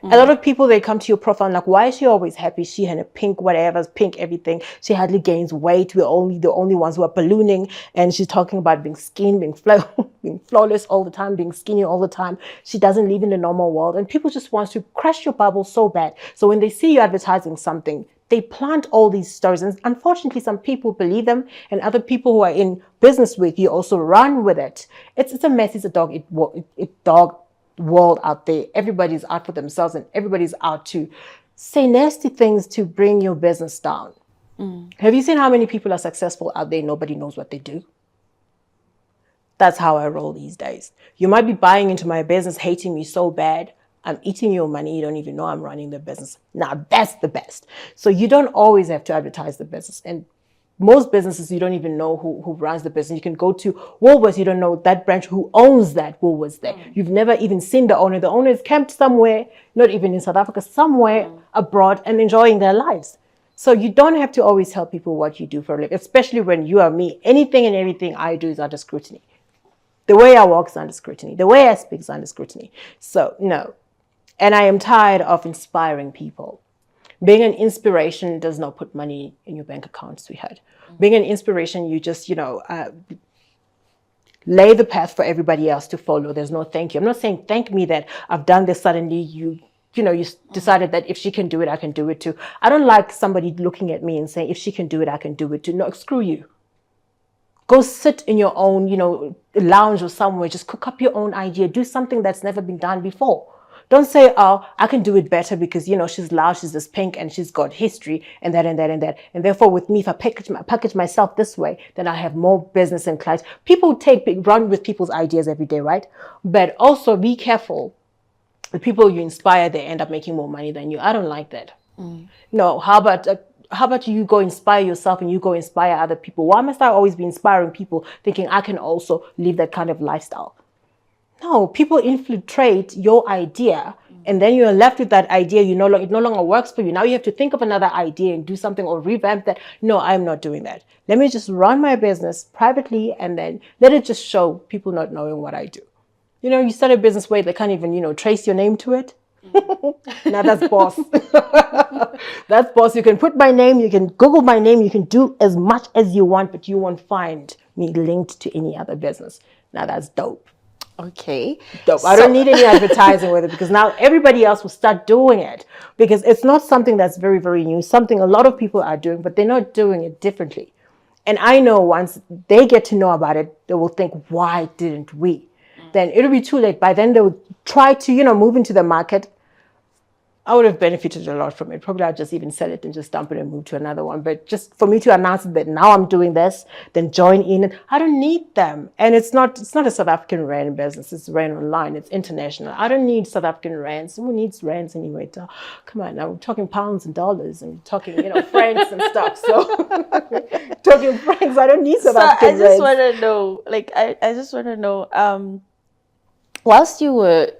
A lot of people, they come to your profile and like, why is she always happy? She had a pink whatever, pink everything. She hardly gains weight. We're only the only ones who are ballooning. And she's talking about being skinny, being flawless all the time, being skinny all the time. She doesn't live in the normal world. And people just want to crush your bubble so bad. So when they see you advertising something, they plant all these stories. And unfortunately, some people believe them, and other people who are in business with you also run with it. It's a mess. It's a dog world out there. Everybody's out for themselves and everybody's out to say nasty things to bring your business down. Have you seen how many people are successful out there? Nobody knows what they do. That's how I roll these days. You might be buying into my business, hating me so bad. I'm eating your money. You don't even know I'm running the business. Now that's the best. So you don't always have to advertise the business. And most businesses, you don't even know who runs the business. You can go to Woolworths, you don't know that branch, who owns that Woolworths there. You've never even seen the owner. The owner is camped somewhere, not even in South Africa, somewhere abroad and enjoying their lives. So you don't have to always tell people what you do for a living, especially when you are me. Anything and everything I do is under scrutiny. The way I walk is under scrutiny. The way I speak is under scrutiny. So no. And I am tired of inspiring people. Being an inspiration does not put money in your bank account, sweetheart. Being an inspiration, you just, lay the path for everybody else to follow. There's no thank you. I'm not saying thank me that I've done this suddenly. You decided that if she can do it, I can do it too. I don't like somebody looking at me and saying, if she can do it, I can do it too. No, screw you. Go sit in your own, lounge or somewhere. Just cook up your own idea. Do something that's never been done before. Don't say, oh, I can do it better because, she's loud, she's this pink, and she's got history and that and that and that. And therefore, with me, if I package myself this way, then I have more business and clients. People run with people's ideas every day, right? But also be careful. The people you inspire, they end up making more money than you. I don't like that. No, how about you go inspire yourself and you go inspire other people? Why must I always be inspiring people thinking I can also live that kind of lifestyle? No, people infiltrate your idea and then you're left with that idea. It no longer works for you. Now you have to think of another idea and do something or revamp that. No, I'm not doing that. Let me just run my business privately and then let it just show people not knowing what I do. You start a business where they can't even, trace your name to it. Now that's boss. That's boss. You can put my name, you can Google my name, you can do as much as you want, but you won't find me linked to any other business. Now that's dope. Okay. Dope. I don't need any advertising with it because now everybody else will start doing it because it's not something that's very, very new. Something a lot of people are doing, but they're not doing it differently. And I know once they get to know about it, they will think, why didn't we? Then it'll be too late. By then they will try to, move into the market. I would have benefited a lot from it. Probably I'd just even sell it and just dump it and move to another one. But just for me to announce that now I'm doing this, then join in. I don't need them. And it's not a South African rand business. It's rand online. It's international. I don't need South African rands. Who needs rands anyway? Come on now. We're talking pounds and dollars and talking, francs and stuff. So talking francs, I don't need South African rands. I just want to know, I just want to know, whilst you were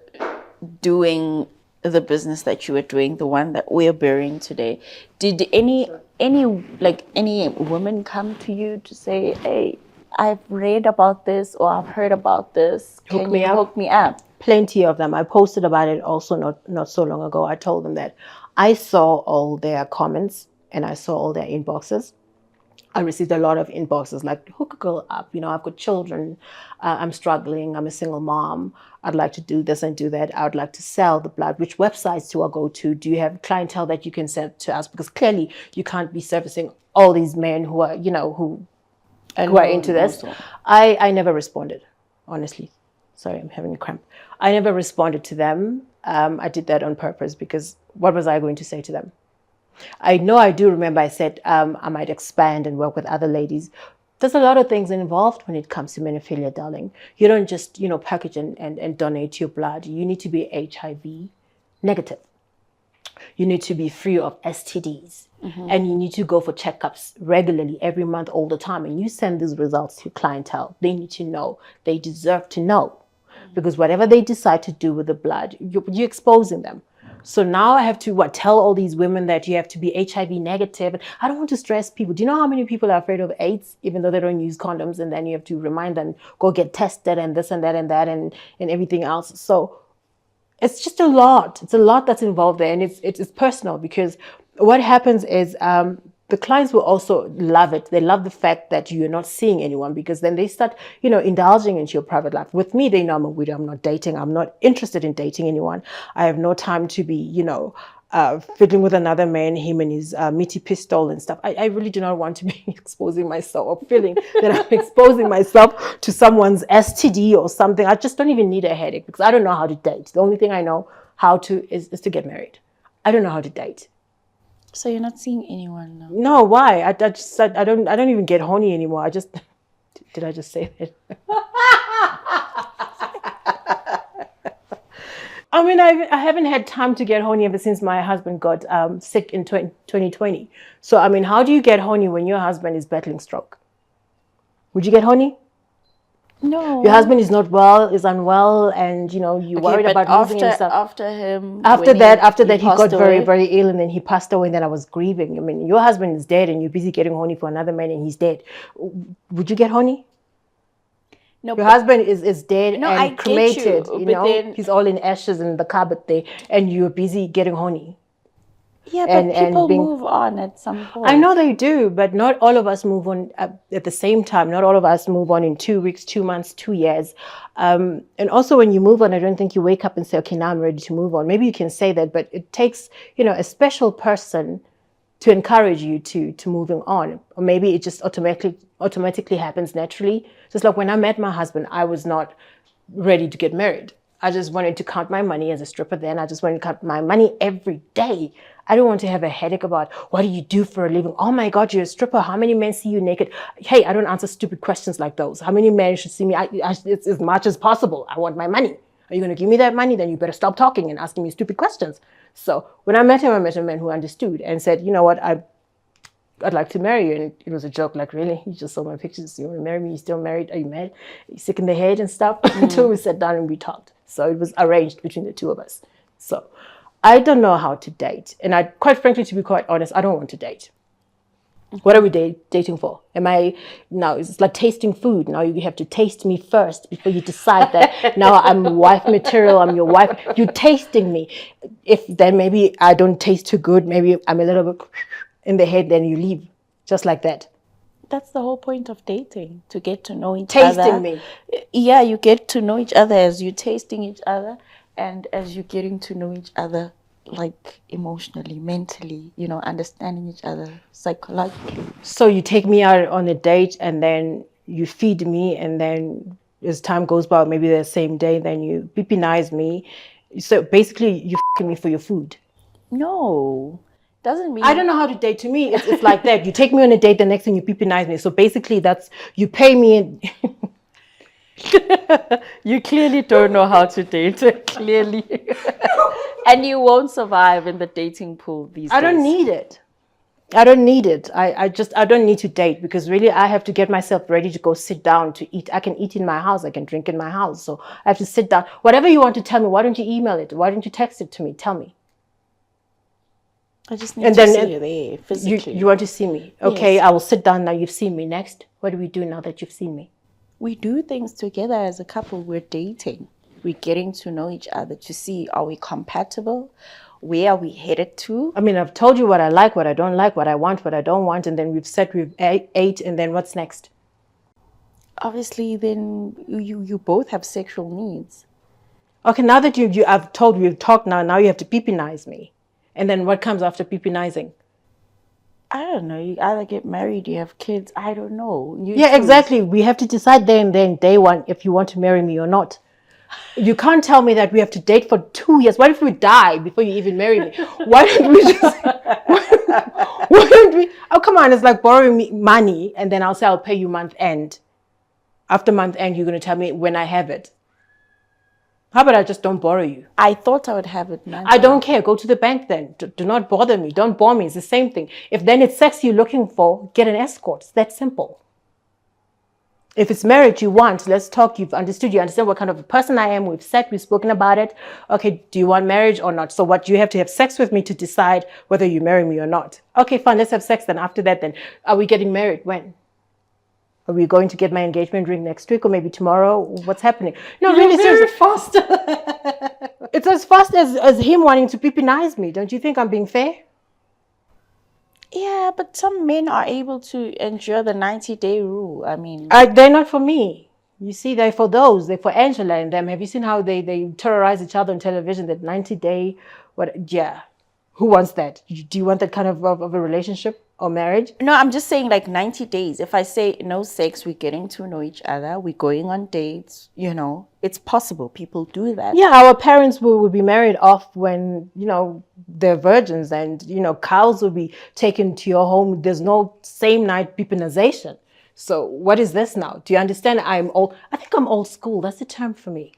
doing the business that you were doing, the one that we're burying today, did any women come to you to say, hey, I've read about this or I've heard about this, can you hook me up? Plenty of them. I posted about it also not so long ago. I told them that I saw all their comments and I saw all their inboxes. I received a lot of inboxes like, hook a girl up. You know, I've got children. I'm struggling. I'm a single mom. I'd like to do this and do that. I would like to sell the blood. Which websites do I go to? Do you have clientele that you can send to us? Because clearly you can't be servicing all these men who are, you know, who are into this. I never responded, honestly. Sorry, I'm having a cramp. I never responded to them. I did that on purpose because what was I going to say to them? I know I do remember I said I might expand and work with other ladies. There's a lot of things involved when it comes to menophilia, darling. You don't just, you know, package and donate your blood. You need to be HIV negative. You need to be free of STDs. And you need to go for checkups regularly, every month, all the time. And you send these results to clientele. They need to know. They deserve to know. Because whatever they decide to do with the blood, you're exposing them. So now I have to tell all these women that you have to be HIV negative. And I don't want to stress people. Do you know how many people are afraid of AIDS, even though they don't use condoms? And then you have to remind them, go get tested and this and that and that and everything else. So it's just a lot. It's a lot that's involved there. And it's personal because what happens is the clients will also love it. They love the fact that you're not seeing anyone because then they start, you know, indulging into your private life. With me, they know I'm a widow. I'm not dating. I'm not interested in dating anyone. I have no time to be, you know, fiddling with another man, him and his meaty pistol and stuff. I really do not want to be exposing myself or feeling that I'm exposing myself to someone's STD or something. I just don't even need a headache because I don't know how to date. The only thing I know how to is to get married. I don't know how to date. So you're not seeing anyone now? No, why? I don't even get horny anymore. Did I just say that? I mean, I haven't had time to get horny ever since my husband got sick in 2020. So, I mean, how do you get horny when your husband is battling stroke? Would you get horny? No. Your husband is not well, is unwell, and, you know, you're worried about losing himself. After him. After that, he got very, very ill, and then he passed away, and then I was grieving. I mean, your husband is dead, and you're busy getting horny for another man, and he's dead. Would you get horny? No, your husband is dead and cremated. You know, then, he's all in ashes in the cupboard there, and you're busy getting horny. Yeah, but people move on at some point. I know they do, but not all of us move on at the same time. Not all of us move on in 2 weeks, 2 months, 2 years. And also when you move on, I don't think you wake up and say, okay, now I'm ready to move on. Maybe you can say that, but it takes, you know, a special person to encourage you to moving on. Or maybe it just automatically happens naturally. Just like when I met my husband, I was not ready to get married. I just wanted to count my money as a stripper then. I just wanted to count my money every day. I don't want to have a headache about what do you do for a living? Oh my God, you're a stripper. How many men see you naked? Hey, I don't answer stupid questions like those. How many men should see me? It's as much as possible. I want my money. Are you going to give me that money? Then you better stop talking and asking me stupid questions. So when I met him, I met a man who understood and said, you know what, I'd like to marry you. And it was a joke, like, really? You just saw my pictures. You want to marry me? You still married? Are you mad? Are you sick in the head and stuff? Until we sat down and we talked. So it was arranged between the two of us. So I don't know how to date. And I, quite frankly, to be quite honest, I don't want to date. What are we dating for? Now it's like tasting food. Now you have to taste me first before you decide that now I'm wife material, I'm your wife. You're tasting me. If then maybe I don't taste too good, maybe I'm a little bit in the head, then you leave. Just like that. That's the whole point of dating, to get to know each other. Tasting me. Yeah, you get to know each other as you're tasting each other and as you're getting to know each other, like emotionally, mentally, you know, understanding each other psychologically. So you take me out on a date and then you feed me, and then as time goes by, maybe the same day, then you pipi-nize me. So basically you're f***ing me for your food. No. Doesn't mean I don't know how to date. To me, it's like that. You take me on a date, the next thing you pipi-nize me. So basically that's, you pay me and you clearly don't know how to date. Clearly. And you won't survive in the dating pool these days. I don't need it. I don't need it. I don't need to date, because really I have to get myself ready to go sit down to eat. I can eat in my house. I can drink in my house. So I have to sit down. Whatever you want to tell me, why don't you email it? Why don't you text it to me? Tell me. I just need to see you there physically. You want to see me? Okay, yes. I will sit down now. You've seen me. Next, what do we do now that you've seen me? We do things together as a couple. We're dating. We're getting to know each other to see, are we compatible? where are we headed to? I mean, I've told you what I like, what I don't like, what I want, what I don't want, and then we've said we've ate, and then what's next? Obviously, then you both have sexual needs. Okay, now that I've told you, we've talked now you have to peepinize me. And then what comes after peepinizing? I don't know. You either get married, you have kids. I don't know. You Yeah, choose. exactly. We have to decide there and then, day one, if you want to marry me or not. You can't tell me that we have to date for 2 years. What if we die before you even marry me? Why don't we just... Why don't we... Oh, come on. It's like borrowing me money, and then I'll say I'll pay you month end. After month end, you're going to tell me when I have it. How about I just don't borrow you? I thought I would have it month I end. don't care. Go to the bank then. Do not bother me. Don't bore me. It's the same thing. If then it's sex you're looking for, get an escort. It's that simple. If it's marriage you want, let's talk. You've understood. You understand what kind of a person I am. We've said, we've spoken about it. Okay, do you want marriage or not? So what, you have to have sex with me to decide whether you marry me or not. Okay, fine. Let's have sex then. After that then, are we getting married? When? Are we going to get my engagement ring next week or maybe tomorrow? What's happening? No, really seriously. Fast. It's as fast as him wanting to peepinize me. Don't you think I'm being fair? Yeah, but some men are able to endure the 90-day rule. I mean, They're not for me. You see, they're for those. They're for Angela and them. Have you seen how they terrorize each other on television? That 90-day, what? Yeah. Who wants that? Do you want that kind of a relationship or marriage? no, I'm just saying like 90 days. If I say no sex, we're getting to know each other. We're going on dates. You know, it's possible. People do that. Yeah, our parents will be married off when, they're virgins, and, cows will be taken to your home. There's no same night peepinization. So what is this now? Do you understand? I think I'm old school. That's the term for me.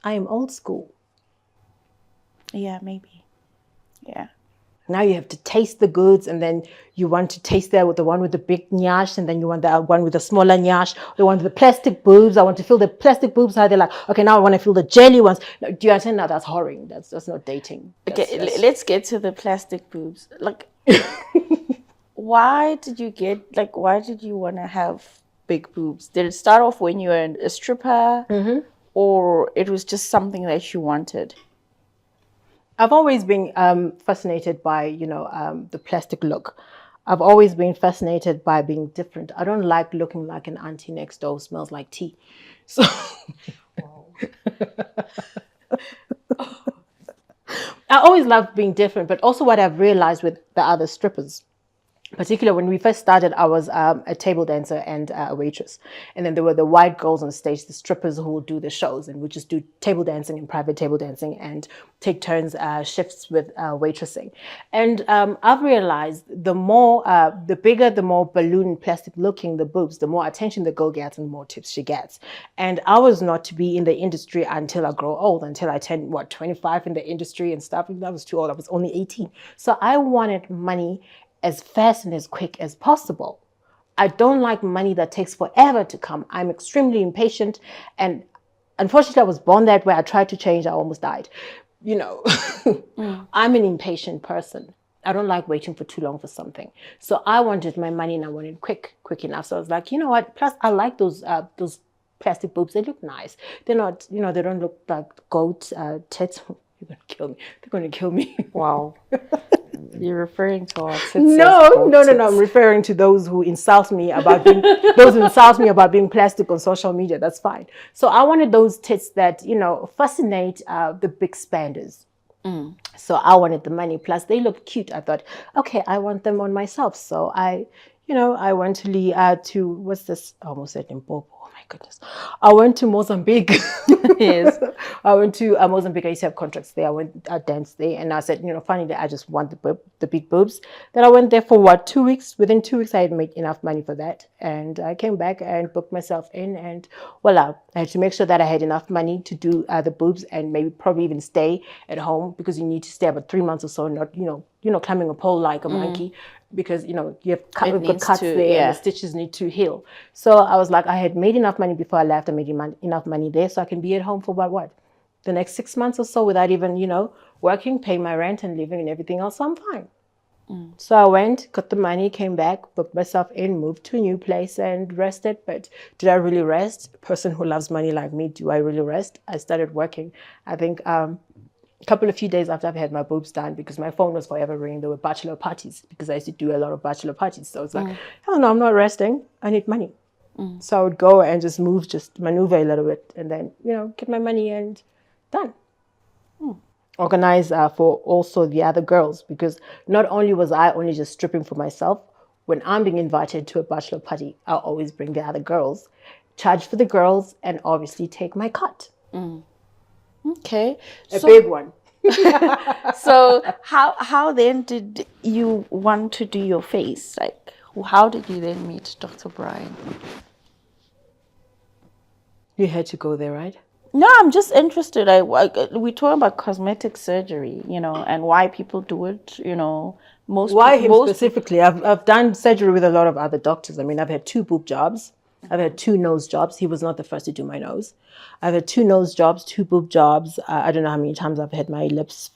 I am old school. Yeah, maybe. Yeah. Now you have to taste the goods, and then you want to taste that with the one with the big nyash, and then you want the one with the smaller nyash, the one with the plastic boobs. I want to feel the plastic boobs. How they're like, okay, now I want to feel the jelly ones. No, do you understand? Now that's whoring. That's not dating. Let's get to the plastic boobs. Like, why did you want to have big boobs? Did it start off when you were a stripper, or it was just something that you wanted? I've always been fascinated by, the plastic look. I've always been fascinated by being different. I don't like looking like an auntie next door who smells like tea. So I always loved being different, but also what I've realized with the other strippers, particularly when we first started, I was a table dancer and a waitress. And then there were the white girls on stage, the strippers who would do the shows, and would just do table dancing and private table dancing and take turns, shifts with waitressing. And I've realized the bigger, the more balloon plastic looking the boobs, the more attention the girl gets and the more tips she gets. And I was not to be in the industry until I grow old, until I turned, 25 in the industry and stuff. I was too old. I was only 18. So I wanted money as fast and as quick as possible. I don't like money that takes forever to come. I'm extremely impatient, and unfortunately I was born that way. I tried to change, I almost died. I'm an impatient person. I don't like waiting for too long for something. So I wanted my money and I wanted quick enough. So I was like, you know what? Plus I like those plastic boobs. They look nice. They're not, they don't look like goat tits. You're going to kill me. They're going to kill me. Wow. You're referring to our tits? No. I'm referring to those who insult me about being plastic on social media. That's fine. So I wanted those tits that, fascinate the big spenders. So I wanted the money. Plus they look cute. I thought, okay, I want them on myself. So I went to what's this? I almost said Limpopo. Oh my goodness. I went to Mozambique. Yes. I went to Mozambique. I used to have contracts there. I danced there, and I said, finally, I just want the big boobs. Then I went there for 2 weeks. Within 2 weeks, I had made enough money for that, and I came back and booked myself in, and voila, I had to make sure that I had enough money to do the boobs, and maybe probably even stay at home, because you need to stay about 3 months or so, not climbing a pole like a monkey, because you have cuts there, and the stitches need to heal. So I was like, I had made enough money before I left. I made enough money there, so I can be at home for about the next 6 months or so without even working, paying my rent and living and everything else. So I'm fine. So I went, got the money, came back, booked myself in, moved to a new place and rested. But did I really rest? A person who loves money like me, do I really rest? I started working. I think a few days after I've had my boobs done, because my phone was forever ringing. There were bachelor parties because I used to do a lot of bachelor parties. So it's like, hell no, I'm not resting. I need money. So I would go and just maneuver a little bit, and then get my money and done. Organize for also the other girls, because not only was I only just stripping for myself. When I'm being invited to a bachelor party, I'll always bring the other girls, charge for the girls, and obviously take my cut. Okay. A big one. So how then did you want to do your face? Like, how did you then meet Dr. Brian? You had to go there, right? No, I'm just interested. We talk about cosmetic surgery, and why people do it. Why him specifically? I've done surgery with a lot of other doctors. I mean, I've had 2 boob jobs. I've had 2 nose jobs. He was not the first to do my nose. I've had 2 nose jobs, 2 boob jobs. I don't know how many times I've had my lips.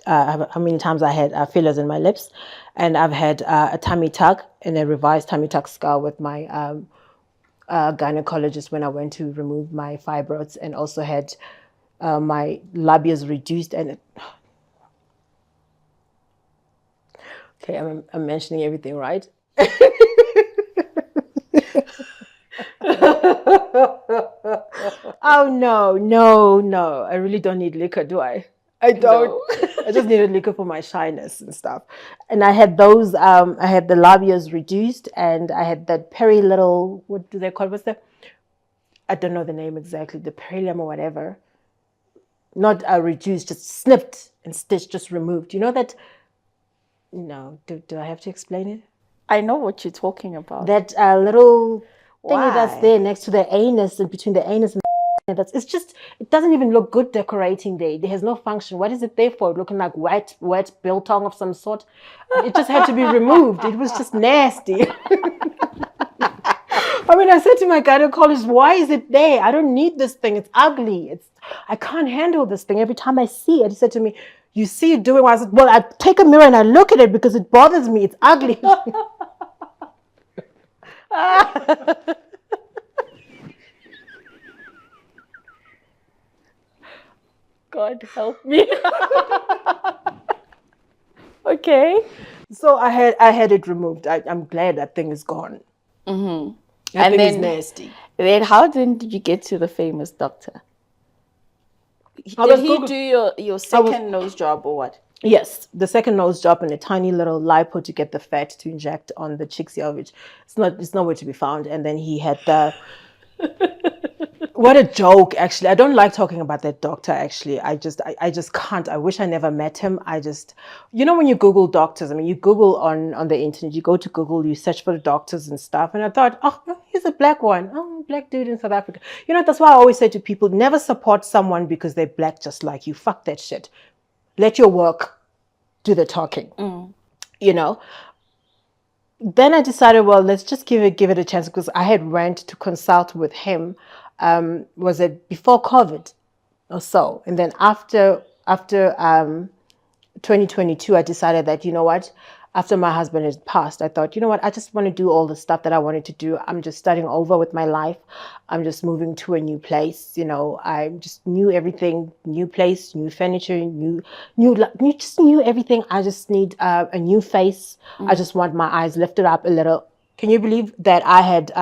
How many times I had fillers in my lips, and I've had a tummy tuck and a revised tummy tuck scar with my gynecologist when I went to remove my fibroids, and also had my labias reduced. And okay, I'm mentioning everything, right? Oh no! I really don't need liquor, do I? I don't. No. I just needed liquor for my shyness and stuff. And I had those. I had the labias reduced, and I had that peri little. What do they call it? What's the? I don't know the name exactly. The perineum or whatever. Not reduced, just snipped and stitched, just removed. You know that? No. Do I have to explain it? I know what you're talking about. That little thingy Why? that's there next to the anus and between the anus and it's just, it doesn't even look good decorating there. It has no function. What is it there for? Looking like wet biltong of some sort. It just had to be removed. It was just nasty. I mean, I said to my gynecologist, why is it there? I don't need this thing. It's ugly. I can't handle this thing. Every time I see it, he said to me, you see it doing what? I said, well, I take a mirror and I look at it because it bothers me. It's ugly. God help me. Okay. So I had it removed. I'm glad that thing is gone. Mm-hmm. That And thing then, is nasty. Then how then did you get to the famous doctor? I Did was he Google- do your second nose job or what? Yes, the second nose job and a tiny little lipo to get the fat to inject on the cheeks, which it's nowhere to be found. And then he had the what a joke, actually. I don't like talking about that doctor, actually. I just can't. I wish I never met him. When you Google doctors, I mean, you Google on the internet, you go to Google, you search for the doctors and stuff. And I thought, oh, he's a black one. Oh, black dude in South Africa. That's why I always say to people, never support someone because they're black just like you. Fuck that shit. Let your work do the talking. Then I decided, well, let's just give it a chance, because I had went to consult with him. Was it before COVID or so? And then after 2022, I decided that, you know what, after my husband had passed, I thought, you know what, I just want to do all the stuff that I wanted to do. I'm just starting over with my life. I'm just moving to a new place. I just knew everything, new place, new furniture, just knew everything. I just need a new face. I just want my eyes lifted up a little. Can you believe that I had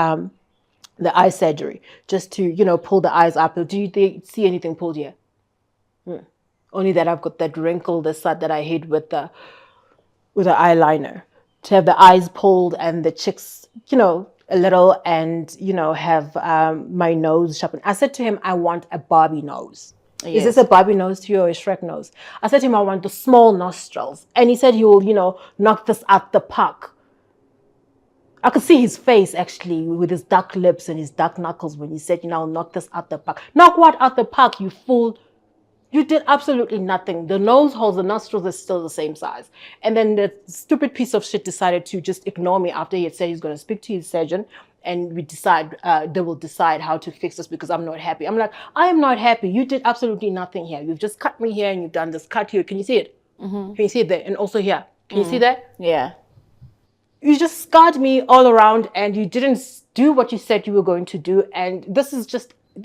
the eye surgery just to, pull the eyes up? Do you see anything pulled here? Only that I've got that wrinkle, the side that I hid with the eyeliner, to have the eyes pulled and the cheeks, a little, and, have my nose sharpened. I said to him, I want a Barbie nose. Yes. Is this a Barbie nose to you or a Shrek nose? I said to him, I want the small nostrils. And he said he will, knock this out the park. I could see his face, actually, with his dark lips and his dark knuckles when he said, I'll knock this out the park. Knock what out the park, you fool? You did absolutely nothing. The nose holes, the nostrils are still the same size. And then the stupid piece of shit decided to just ignore me after he had said he's going to speak to his surgeon, and they will decide how to fix this because I'm not happy. I'm like, I am not happy. You did absolutely nothing here. You've just cut me here and you've done this cut here. Can you see it? Mm-hmm. Can you see it there? And also here. Can you see that? Yeah. You just scarred me all around, and you didn't do what you said you were going to do. And this is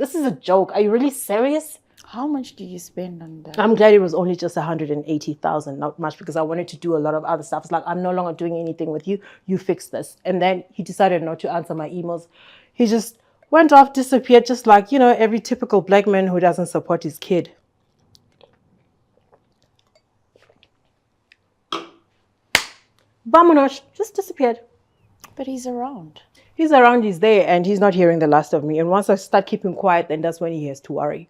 a joke. Are you really serious? How much do you spend on that? I'm glad it was only just 180,000, not much, because I wanted to do a lot of other stuff. It's like, I'm no longer doing anything with you. You fix this. And then he decided not to answer my emails. He just went off, disappeared, just like, every typical black man who doesn't support his kid. Vamonos just disappeared. But he's around. He's around, he's there, and he's not hearing the last of me. And once I start keeping quiet, then that's when he has to worry.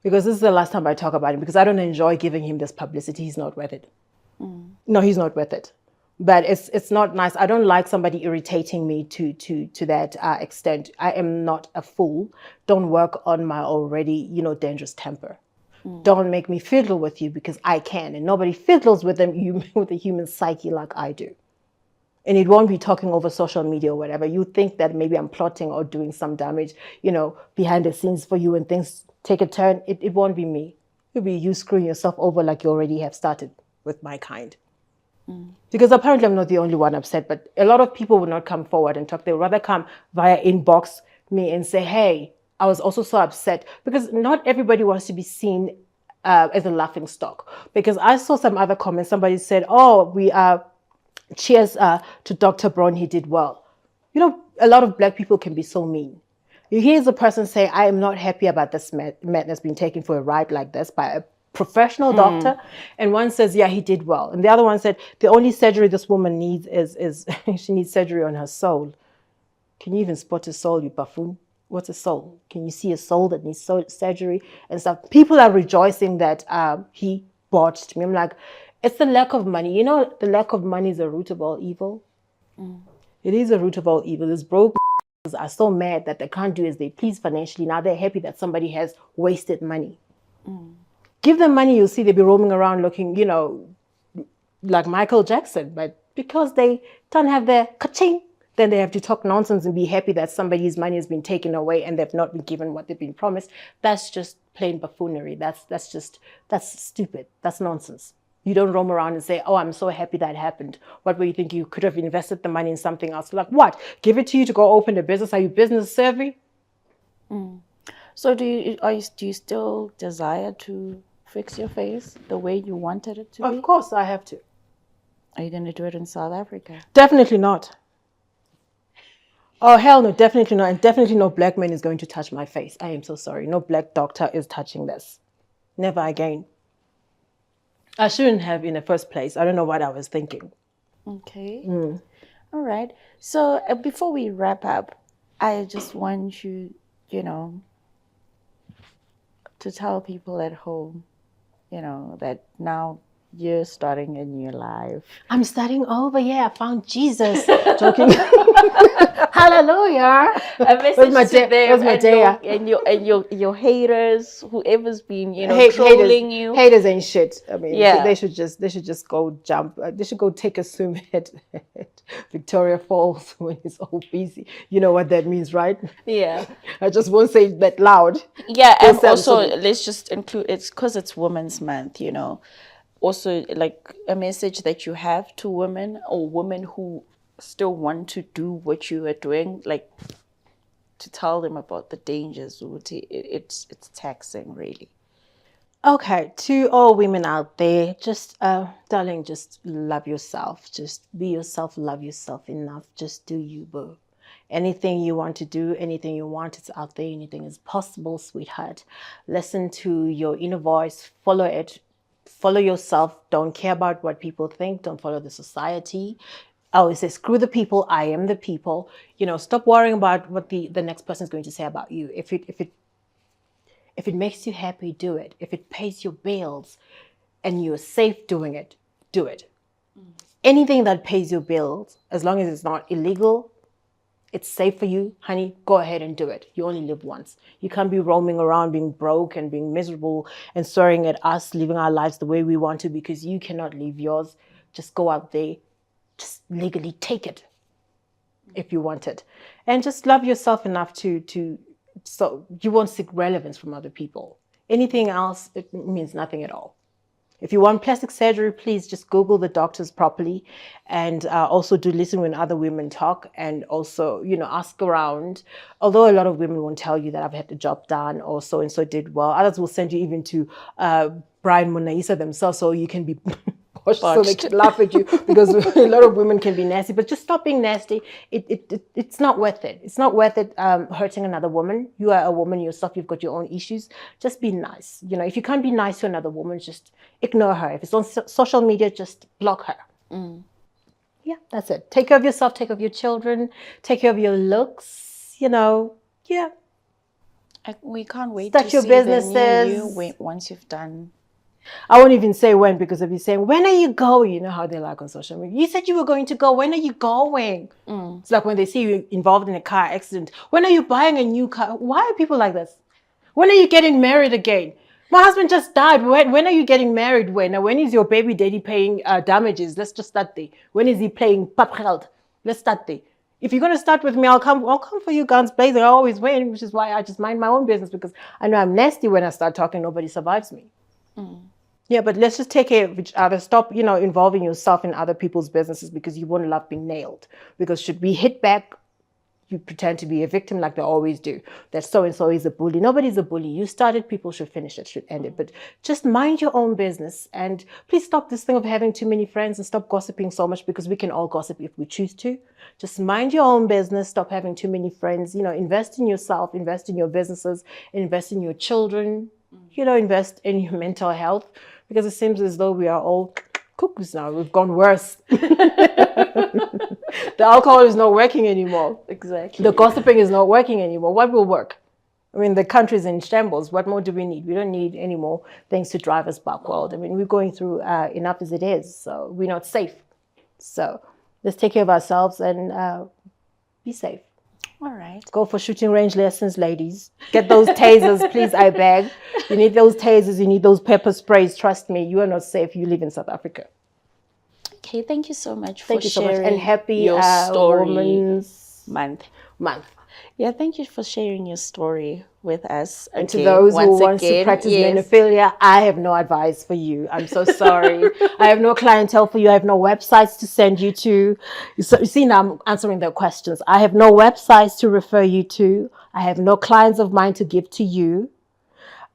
Because this is the last time I talk about him, because I don't enjoy giving him this publicity. He's not worth it. No, he's not worth it. But it's not nice. I don't like somebody irritating me to that extent. I am not a fool. Don't work on my already, dangerous temper. Don't make me fiddle with you, because I can. And nobody fiddles with with the human psyche like I do. And it won't be talking over social media or whatever. You think that maybe I'm plotting or doing some damage, behind the scenes for you, and things take a turn. It won't be me. It'll be you screwing yourself over like you already have started with my kind. Because apparently I'm not the only one upset, but a lot of people would not come forward and talk. They would rather come via inbox me and say, hey, I was also so upset. Because not everybody wants to be seen as a laughing stock. Because I saw some other comments. Somebody said, oh, we are... cheers to Dr. Brown, he did well. A lot of black people can be so mean. You hear a person say, I am not happy about this man that's been taken for a ride like this by a professional doctor. And one says, yeah, he did well. And the other one said, the only surgery this woman needs is she needs surgery on her soul. Can you even spot a soul, you buffoon? What's a soul? Can you see a soul that needs surgery and stuff? People are rejoicing that he botched me. I'm like, it's the lack of money. The lack of money is a root of all evil. It is a root of all evil. These broke are so mad that they can't do as they please financially. Now they're happy that somebody has wasted money. Give them money, you'll see they'll be roaming around looking, like Michael Jackson. But because they don't have their ka-ching, then they have to talk nonsense and be happy that somebody's money has been taken away and they've not been given what they've been promised. That's just plain buffoonery. That's stupid. That's nonsense. You don't roam around and say, oh, I'm so happy that happened. What were you thinking? You could have invested the money in something else. Like what? Give it to you to go open a business? Are you business savvy? So do you still desire to fix your face the way you wanted it to be? Of course I have to. Are you going to do it in South Africa? Definitely not. Oh, hell no, definitely not. And definitely no black man is going to touch my face. I am so sorry. No black doctor is touching this. Never again. I shouldn't have in the first place. I don't know what I was thinking. Okay. All right. So before we wrap up, I just want you, to tell people at home, that now you're starting a new life. I'm starting over. Yeah, I found Jesus. Joking. Hallelujah. A message to them and your haters, whoever's been, trolling you. Haters ain't shit. I mean, yeah. They should just go jump. They should go take a swim at Victoria Falls when it's all busy. You know what that means, right? Yeah. I just won't say it that loud. Yeah, and also let's just include, it's because it's Women's Month, Also, like a message that you have to women or women who still want to do what you are doing, like to tell them about the dangers. It's taxing, really. Okay, to all women out there, just darling, just love yourself. Just be yourself, love yourself enough. Just do you, boo. Anything you want to do, anything you want, it's out there. Anything is possible, sweetheart. Listen to your inner voice, follow it. Follow yourself. Don't care about what people think. Don't follow the society. I always say, screw the people. I am the people. Stop worrying about what the next person is going to say about you. If it makes you happy, do it. If it pays your bills and you're safe doing it, do it. Anything that pays your bills, as long as it's not illegal, it's safe for you, honey, go ahead and do it. You only live once. You can't be roaming around being broke and being miserable and staring at us living our lives the way we want to, because you cannot live yours. Just go out there, just legally take it if you want it. And just love yourself enough so you won't seek relevance from other people. Anything else, it means nothing at all. If you want plastic surgery, please just Google the doctors properly, and also do listen when other women talk, and also, ask around. Although a lot of women won't tell you that I've had the job done or so and so did well, others will send you even to Brian Monaisa themselves, so you can be so they can laugh at you, because a lot of women can be nasty. But just stop being nasty. It's not worth it. It's not worth it hurting another woman. You are a woman yourself. You've got your own issues. Just be nice. If you can't be nice to another woman, just ignore her. If it's on social media, just block her. Yeah, that's it. Take care of yourself. Take care of your children. Take care of your looks. Yeah. We can't wait Start to your see businesses. the new you once you've done. I won't even say when, because if you say, when are you going? You know how they like on social media. You said you were going to go. When are you going? It's like when they see you involved in a car accident. When are you buying a new car? Why are people like this? When are you getting married again? My husband just died. When are you getting married? When is your baby daddy paying damages? Let's just start there. When is he paying papgeld? Let's start there. If you're going to start with me, I'll come for you guns blazing. I always win, which is why I just mind my own business, because I know I'm nasty. When I start talking, nobody survives me. Yeah, but let's just take care of each other. Stop, involving yourself in other people's businesses, because you won't love being nailed. Because should we hit back, you pretend to be a victim like they always do. That so-and-so is a bully. Nobody's a bully. You started, people should finish it, should end it. But just mind your own business. And please stop this thing of having too many friends, and stop gossiping so much, because we can all gossip if we choose to. Just mind your own business. Stop having too many friends. Invest in yourself, invest in your businesses, invest in your children, invest in your mental health. Because it seems as though we are all cuckoos now. We've gone worse. The alcohol is not working anymore. Exactly. The gossiping is not working anymore. What will work? I mean, the country's in shambles. What more do we need? We don't need any more things to drive us backward. I mean, we're going through enough as it is. So we're not safe. So let's take care of ourselves and be safe. All right. Go for shooting range lessons, ladies. Get those tasers, please, I beg. You need those tasers. You need those pepper sprays. Trust me, you are not safe. You live in South Africa. Okay, thank you so much Thank for you so sharing much. And happy your story Women's month. Yeah, thank you for sharing your story with us. And to those who want to practice menophilia, I have no advice for you. I'm so sorry. I have no clientele for you. I have no websites to send you to. So, you see, now I'm answering their questions. I have no websites to refer you to. I have no clients of mine to give to you.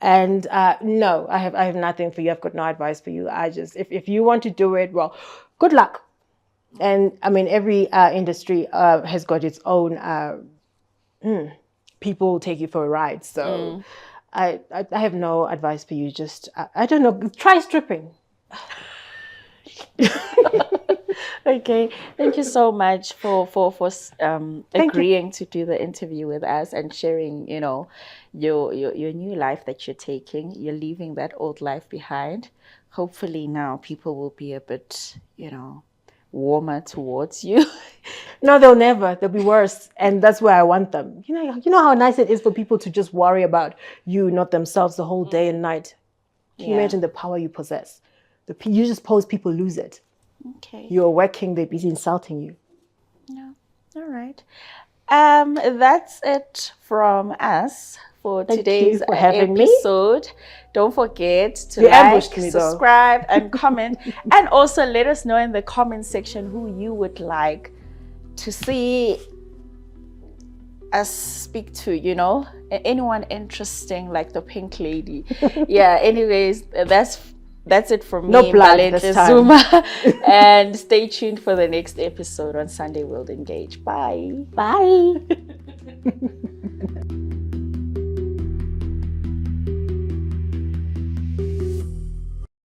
And no, I have nothing for you. I've got no advice for you. I just, if you want to do it, well, good luck. And I mean, every industry has got its own people take you for a ride. So I have no advice for you. Just, I don't know, try stripping. Okay, thank you so much for agreeing to do the interview with us and sharing, your new life that you're taking. You're leaving that old life behind. Hopefully now people will be a bit, warmer towards you. No, they'll never. They'll be worse. And that's where I want them. You know how nice it is for people to just worry about you, not themselves, the whole day and night. Can you imagine the power you possess? You just suppose people lose it. Okay. You're working, they're busy insulting you. Yeah. All right. That's it from us for today's episode. Don't forget to like, subscribe, and comment. And also let us know in the comment section who you would like to see us speak to, anyone interesting like the pink lady. Yeah, anyways, that's it from me, Balente Zuma. And stay tuned for the next episode on Sunday We'll Engage. Bye. Bye.